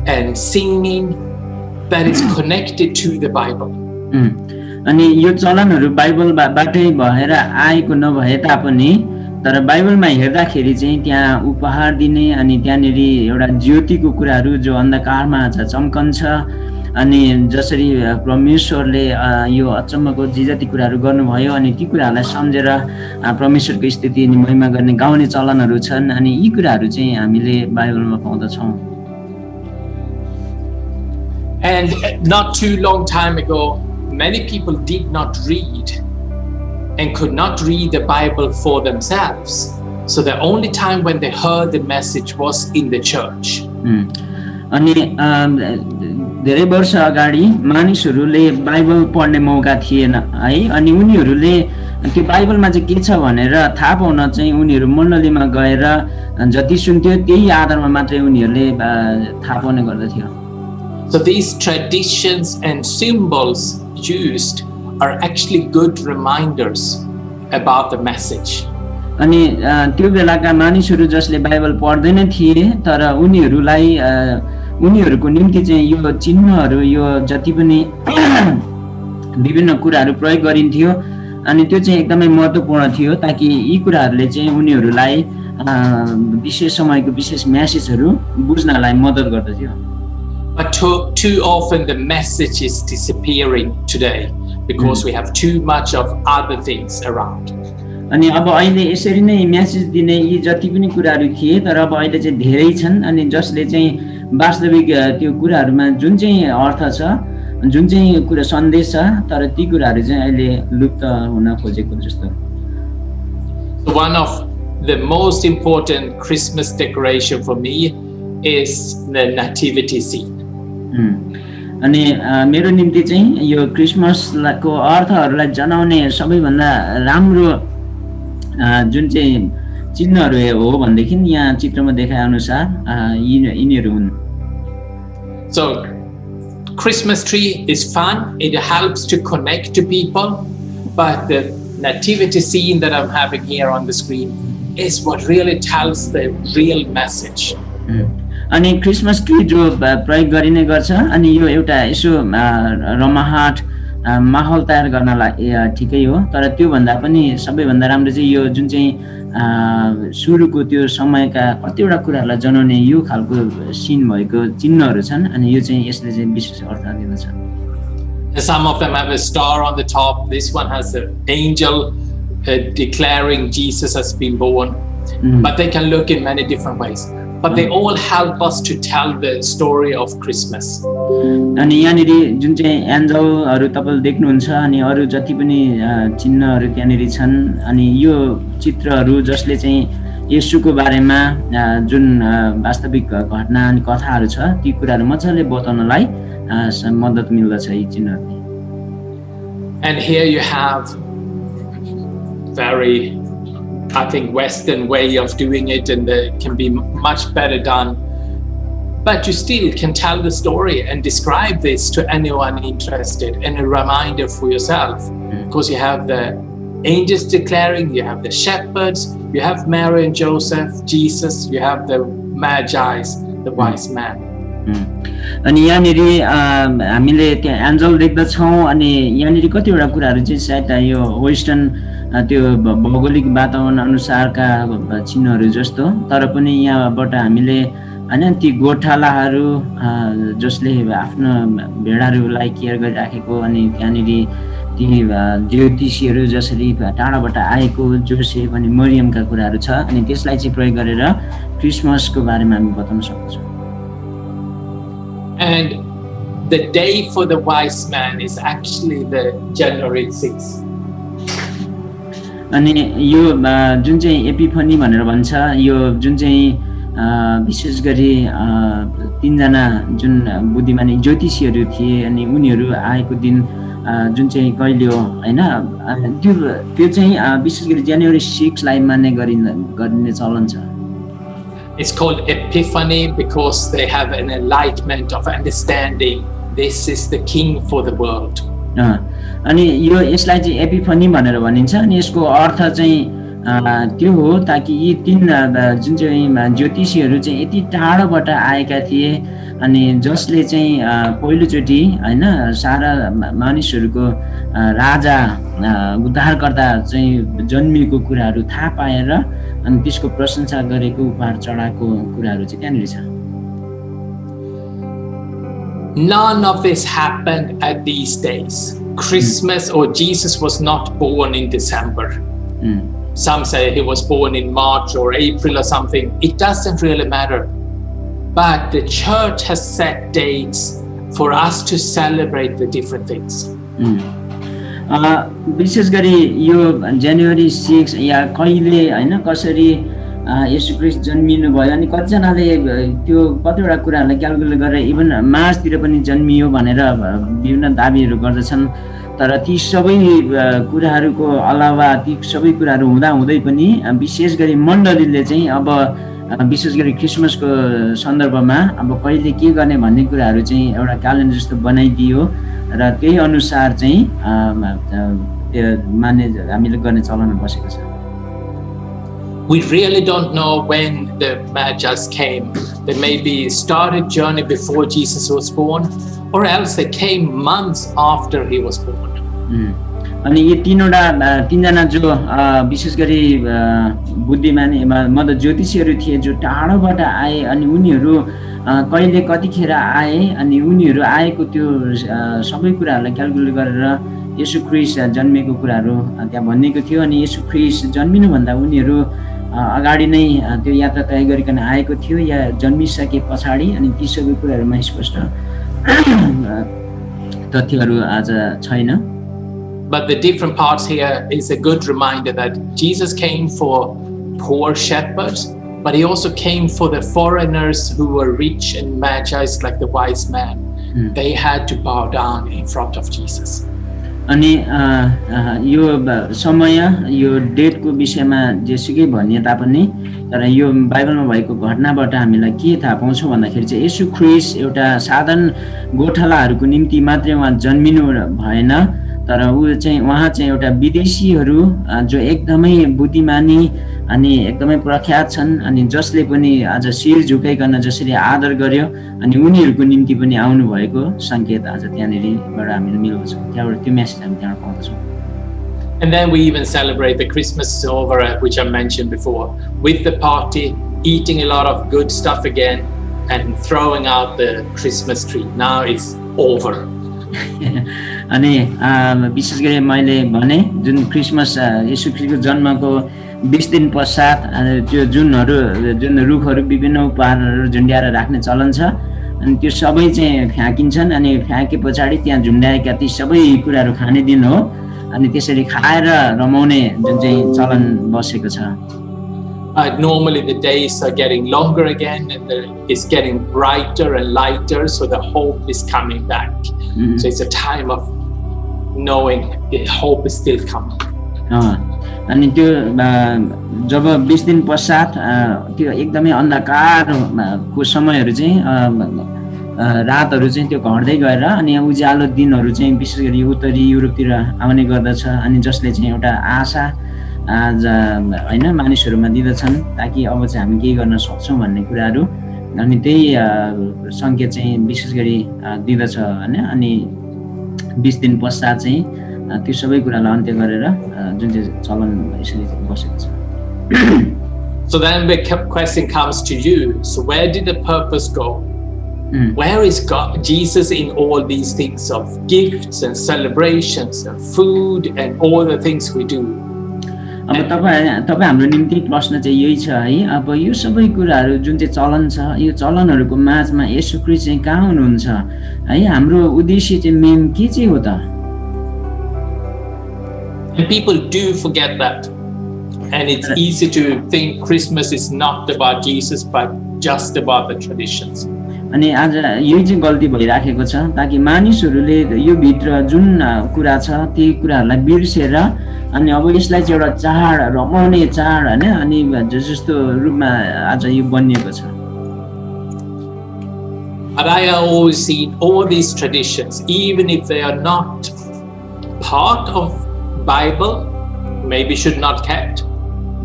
and singing that is connected to the Bible. अनि यो चलनहरू बाइबलबाटै भएर आएको नभए तापनि तर बाइबलमा हेर्दाखेरि चाहिँ त्यहाँ उपहार दिने अनि त्यहाँनिर एउटा ज्योतिको कुराहरू जो अन्धकारमा चम्कन्छ अनि जसरी परमेश्वरले यो अचम्मको जति कुराहरू गर्नुभयो अनि ती कुराहरूलाई सम्झेर परमेश्वरको स्तुति अनि महिमा गर्ने गाउने चलनहरू छन् अनि यी कुराहरू चाहिँ हामीले बाइबलमा पाउँदछौँ। And not too long time ago, many people did not read and could not read the Bible for themselves. So the only time when they heard the message was in the church. अनि धेरै वर्ष अगाडि मानिसहरूले Bible पढ्ने मौका थिएन है अनि उनीहरूले त्यो बाइबलमा चाहिँ के छ भनेर थाहा पाउन चाहिँ उनीहरू मण्डलीमा गएर जति सुन्थ्यो त्यही आधारमा मात्रै उनीहरूले थाहा पाउने गर्दथ्यो। So these traditions and symbols used are actually good reminders about the message. अनि त्यो बेलाका मानिसहरू जसले बाइबल पढ्दैन थिए तर उनीहरूको निम्ति चाहिँ यो चिन्हहरू यो जति पनि विभिन्न कुराहरू प्रयोग गरिन्थ्यो अनि त्यो चाहिँ एकदमै महत्त्वपूर्ण थियो ताकि यी कुराहरूले चाहिँ उनीहरूलाई विशेष समयको विशेष मेसेजहरू बुझ्नलाई मद्दत गर्दथ्यो। But too often the message is disappearing today because we have too much of other things around. अनि अब अहिले यसरी नै मेसेज दिने यी जति पनि कुराहरू थिए तर अब अहिले चाहिँ धेरै छन् अनि जसले चाहिँ वास्तविक त्यो कुराहरूमा जुन चाहिँ अर्थ छ जुन चाहिँ कुरा सन्देश छ तर ती कुराहरू चाहिँ अहिले लुप्त हुन खोजेको जस्तो। One of the most important Christmas decoration for me is the nativity scene. अनि मेरो निम्ति चाहिँ यो क्रिसमसको अर्थहरूलाई जनाउने सबैभन्दा राम्रो जुन चाहिँ चिन्हहरू हो भनेदेखि यहाँ चित्रमा देखाए अनुसार यिनीहरू हुन्। So Christmas tree is fun, it helps to connect to people, but the nativity scene that I'm having here on the screen is what really tells the real message. अनि क्रिसमस ट्री जो प्रयोग गरिने गर्छ अनि यो एउटा यसो रमाहाट माहौल तयार गर्नलाई ठिकै हो तर त्यो भन्दा पनि सबैभन्दा राम्रो चाहिँ यो जुन चाहिँ सुरुको त्यो समयका कतिवटा कुराहरूलाई जनाउने यो खालको सिन भएको चिन्हहरू छन् अनि यो चाहिँ यसले चाहिँ विशेष अर्थ दिन्छ। Some of them have a star on the top. This one has an angel declaring Jesus has been born. But they can look in many different ways. But they all help us to tell the story of Christmas. अनि यहाँनिर जुन चाहिँ एन्जलहरू तपाईले देख्नुहुन्छ अनि अरु जति पनि चिन्हहरू त्यहाँनिर छन् अनि यो चित्रहरू जसले चाहिँ येशूको बारेमा जुन वास्तविक घटना अनि कथाहरू छ ती कुराहरू मजाले बताउनलाई मद्दत मिल्दछ यी चिन्हहरूले। And here you have very, I think, Western way of doing it, and it can be much better done. But you still can tell the story and describe this to anyone interested, and a reminder for yourself. Because you have the angels declaring, you have the shepherds, you have Mary and Joseph, Jesus, you have the Magi's the wise man. अनि यहाँनिर हामीले त्यहाँ angel देख्दछौँ अनि यहाँनिर कतिवटा कुराहरू चाहिँ सायद यो वेस्टर्न त्यो भौगोलिक वातावरण अनुसारका चिन्हहरू जस्तो तर पनि यहाँबाट हामीले हैन ती गोठालाहरू जसले आफ्नो भेडाहरूलाई केयर गरिराखेको अनि त्यहाँनिर ती ज्योतिषीहरू जसरी टाढाबाट आएको जोसेफ अनि मरियमका कुराहरू छ अनि त्यसलाई चाहिँ प्रयोग गरेर क्रिसमसको बारेमा हामी बताउन सक्छौँ. And the day for the wise man is actually the January 6th. अनि यो जुन चाहिँ एपिफनी भनेर भन्छ यो जुन चाहिँ विशेष गरी तीनजना जुन बुद्धिमानी ज्योतिषीहरू थिए अनि उनीहरू आएको दिन जुन चाहिँ कहिले हो हैन त्यो चाहिँ विशेष गरी जनवरी 6 लाई मान्ने गरिने चलन छ. It's called Epiphany because they have an enlightenment of understanding this is the king for the world. अनि यो यसलाई चाहिँ एपिफनी भनेर भनिन्छ अनि यसको अर्थ चाहिँ त्यो हो ताकि यी तीन जुन चाहिँ ज्योतिषीहरू चाहिँ यति टाढोबाट आएका थिए अनि जसले चाहिँ पहिलोचोटि हैन सारा मानिसहरूको राजा उद्धारकर्ता चाहिँ जन्मिएको कुराहरू थाहा पाएर अनि त्यसको प्रशंसा गरेको उपहार चढाएको कुराहरू चाहिँ त्यहाँनिर छ. None of this happened at these days. Christmas or Jesus was not born in December. Some say he was born in March or April or something. It doesn't really matter. But the church has set dates for us to celebrate the different things. विशेष गरी यो जनवरी 6 या कहिले हैन कसरी येशू ख्रीष्ट जन्मिनु भयो अनि कतिजनाले त्यो कतिवटा कुराहरूलाई क्याल्कुलेट गरेर इभन मार्चतिर पनि जन्मियो भनेर विभिन्न दाबीहरू गर्दछन् तर ती सबै कुराहरूको अलावा ती सबै कुराहरू हुँदा हुँदै पनि विशेष गरी मण्डलीले चाहिँ अब विशेष गरी क्रिसमसको सन्दर्भमा अब कहिले के गर्ने भन्ने कुराहरू चाहिँ एउटा क्यालेन्डर जस्तो बनाइदियो र त्यही अनुसार चाहिँ मान्ने हामीले गर्ने चलन बसेको छ. We really don't know when the Magi came. They maybe started journey before Jesus was born, or else they came months after he was born. अनि यी तीनजना जो विशेष गरी बुद्धिमानी मतलब ज्योतिषीहरू थिए जो टाढोबाट आए अनि उनीहरू कहिले कतिखेर आए अनि उनीहरू आएको त्यो सबै कुराहरूलाई क्याल्कुलेट गरेर येशू ख्रीष्ट जन्मेको कुराहरू त्यहाँ भनिएको थियो अनि येशू ख्रीष्ट जन्मिनुभन्दा उनीहरू अगाडि नै त्यो यात्रा तय गरिकन आएको थियो या जन्मिसके पछाडि अनि ती सबै कुराहरूमा स्पष्ट तथ्यहरू आज छैन. But the different parts here is a good reminder that Jesus came for poor shepherds, but he also came for the foreigners who were rich and magi like the wise man. They had to bow down in front of Jesus. अनि यो समय यो डेटको विषयमा जेसुकै भनिए तापनि तर यो बाइबलमा भएको घटनाबाट हामीलाई के थाहा पाउँछौँ भन्दाखेरि चाहिँ येशू ख्रीष्ट एउटा साधारण गोठालाहरूको निम्ति मात्रै उहाँ जन्मिनु भएन तर उहाँ चाहिँ एउटा विदेशीहरू जो एकदमै बुद्धिमानी अनि एकदमै प्रख्यात छन् अनि जसले पनि आज शिर झुकाइकन जसरी आदर गर्यो अनि उनीहरूको निम्ति पनि आउनु भएको संकेत आज त्यहाँनिरबाट हामीले मिल्छौँ त्यहाँबाट त्यो मेसेज हामी त्यहाँबाट पाउँछौँ. And then we even celebrate the Christmas over, which I mentioned before, with the party, eating a lot of good stuff again, and throwing out the Christmas tree. Now it's over. अनि विशेष गरी मैले भने जुन Christmas येशू ख्रीष्टको जन्मको 20 दिन पश्चात त्यो जुन रुखहरू विभिन्न उपहारहरू झुन्ड्याएर राख्ने चलन छ अनि त्यो सबै चाहिँ फ्याँकिन्छन् अनि फ्याँके पछाडि त्यहाँ झुन्ड्याएका ती सबै कुराहरू खाने दिन हो अनि त्यसरी खाएर रमाउने जुन चाहिँ चलन बसेको छ. Normally the days are getting longer again and it's getting brighter and lighter, so the hope is coming back. So it's a time of knowing the hope is still coming. अनि त्यो जब 20 दिन पश्चात त्यो एकदमै अन्धकारको समयहरू चाहिँ रातहरू चाहिँ त्यो घट्दै गएर अनि उज्यालो दिनहरू चाहिँ विशेष गरी उत्तरी युरोपतिर आउने गर्दछ अनि जसले चाहिँ एउटा आशा आज हैन मानिसहरुमा दिदछन् ताकि अब चाहिँ हामी के गर्न सक्छौं भन्ने कुराहरू अनि त्यही संकेत चाहिँ विशेष गरी दिदछ हैन अनि 20 दिन पश्चात चाहिँ त्यो सबै कुरालाई अन्त्य गरेर जुन चाहिँ चलन यसरी बसेको छ So then the question comes to you. So where did the purpose go? Where is God, Jesus in all these things of gifts and celebrations and food and all the things we do? अब तपाईं हाम्रो निम्ति प्रश्न चाहिँ यही छ है अब यो सबै कुराहरू जुन चाहिँ चलन छ यो चलनहरूको माझमा येशू ख्रीष्ट चाहिँ कहाँ हुनुहुन्छ है हाम्रो उद्देश्य चाहिँ मेन के चाहिँ हो त And people do forget that. And it's easy to think Christmas is not about Jesus but just about the traditions. अनि आज यही चाहिँ गल्ती भइराखेको छ ताकि मानिसहरूले यो भित्र जुन कुरा छ ती कुराहरूलाई बिर्सेर अनि अब यसलाई चाहिँ एउटा चाड रमाउने चाड हैन अनि जस्तो रूपमा आज यो बनिएको छ And I have always seen all these traditions, even if they are not part of Bible, maybe should not kept,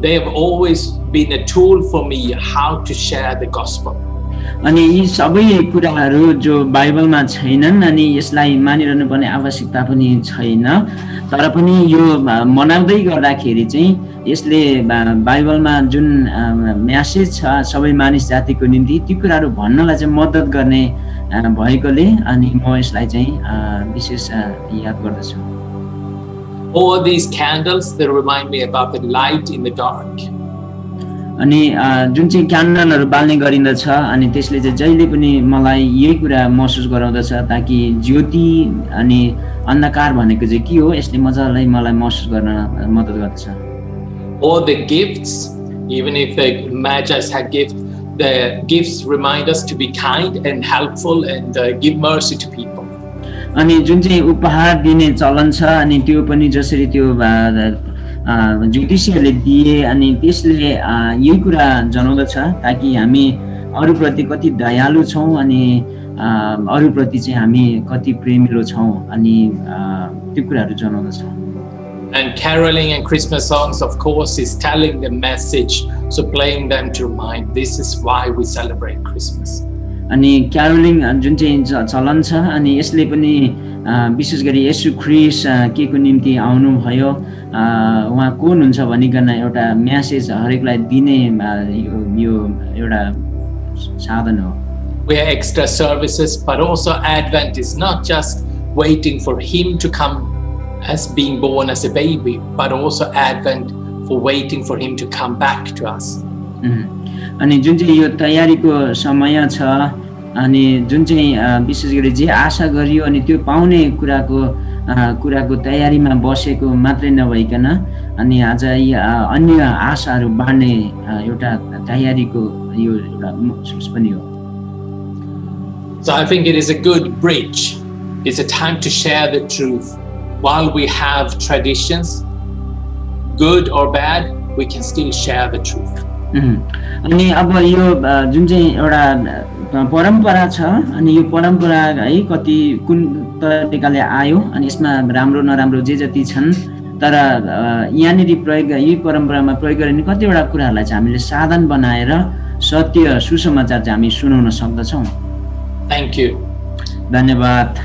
they have always been a tool for me how to share the gospel. अनि यी सबै कुराहरू जो बाइबलमा छैनन् अनि यसलाई मानिरहनु पर्ने आवश्यकता पनि छैन तर पनि यो मनाउँदै गर्दाखेरि चाहिँ यसले बाइबलमा जुन मेसेज छ सबै मानिस जातिको निम्ति ती कुराहरू भन्नलाई चाहिँ मद्दत गर्ने भएकोले अनि म यसलाई चाहिँ विशेष याद गर्दछु All these candles, they remind me about the light in the dark. अनि जुन चाहिँ क्यान्डलहरू बाल्ने गरिन्दछ अनि त्यसले चाहिँ जहिले पनि मलाई यही कुरा महसुस गराउँदछ ताकि ज्योति अनि अन्धकार भनेको चाहिँ के हो यसले मजाले मलाई महसुस गर्न मद्दत गर्दछ All the gifts, even if the Magi's had gifts, the gifts remind us to be kind and helpful and give mercy to people. अनि जुन चाहिँ उपहार दिने चलन छ अनि त्यो पनि जसरी त्यो ज्योतिषीहरूले दिए अनि त्यसले यही कुरा जनाउँदछ ताकि हामी अरूप्रति कति दयालु छौं अनि अरूप्रति चाहिँ हामी कति प्रेमिलो छौं अनि त्यो कुराहरू जनाउँदछ And caroling and Christmas songs, of course, is telling the message. So playing them to remind, this is why we celebrate Christmas. अनि क्यारोलिङ जुन चाहिँ चलन छ अनि यसले पनि विशेष गरी येशू ख्रीष्ट के को निम्ति आउनु भयो उहाँ को हुनुहुन्छ भनिकन एउटा मेसेज हरेकलाई दिने यो एउटा साधन हो We have extra services, but also Advent is not just waiting for him to come as being born as a baby, but also Advent for waiting for him to come back to us. अनि जुन चाहिँ यो तयारीको समय छ अनि जुन चाहिँ विशेष गरी जे आशा गरियो अनि त्यो पाउने कुराको तयारीमा बसेको मात्रै नभइकन अनि आज अन्य आशाहरू बाँड्ने एउटा तयारीको यो एउटा महसुस पनि हो So I think it is a good bridge. It's a time to share the truth. While we have traditions, good or bad, we can still share the truth. अनि अब यो जुन चाहिँ एउटा परम्परा छ अनि यो परम्परा है कति कुन तरिकाले आयो अनि यसमा राम्रो नराम्रो जे जति छन् तर यहाँनिर प्रयोग यही परम्परामा प्रयोग गरिने कतिवटा कुराहरूलाई चाहिँ हामीले साधन बनाएर सत्य सुसमाचार चाहिँ हामी सुनाउन सक्दछौँ Thank you. धन्यवाद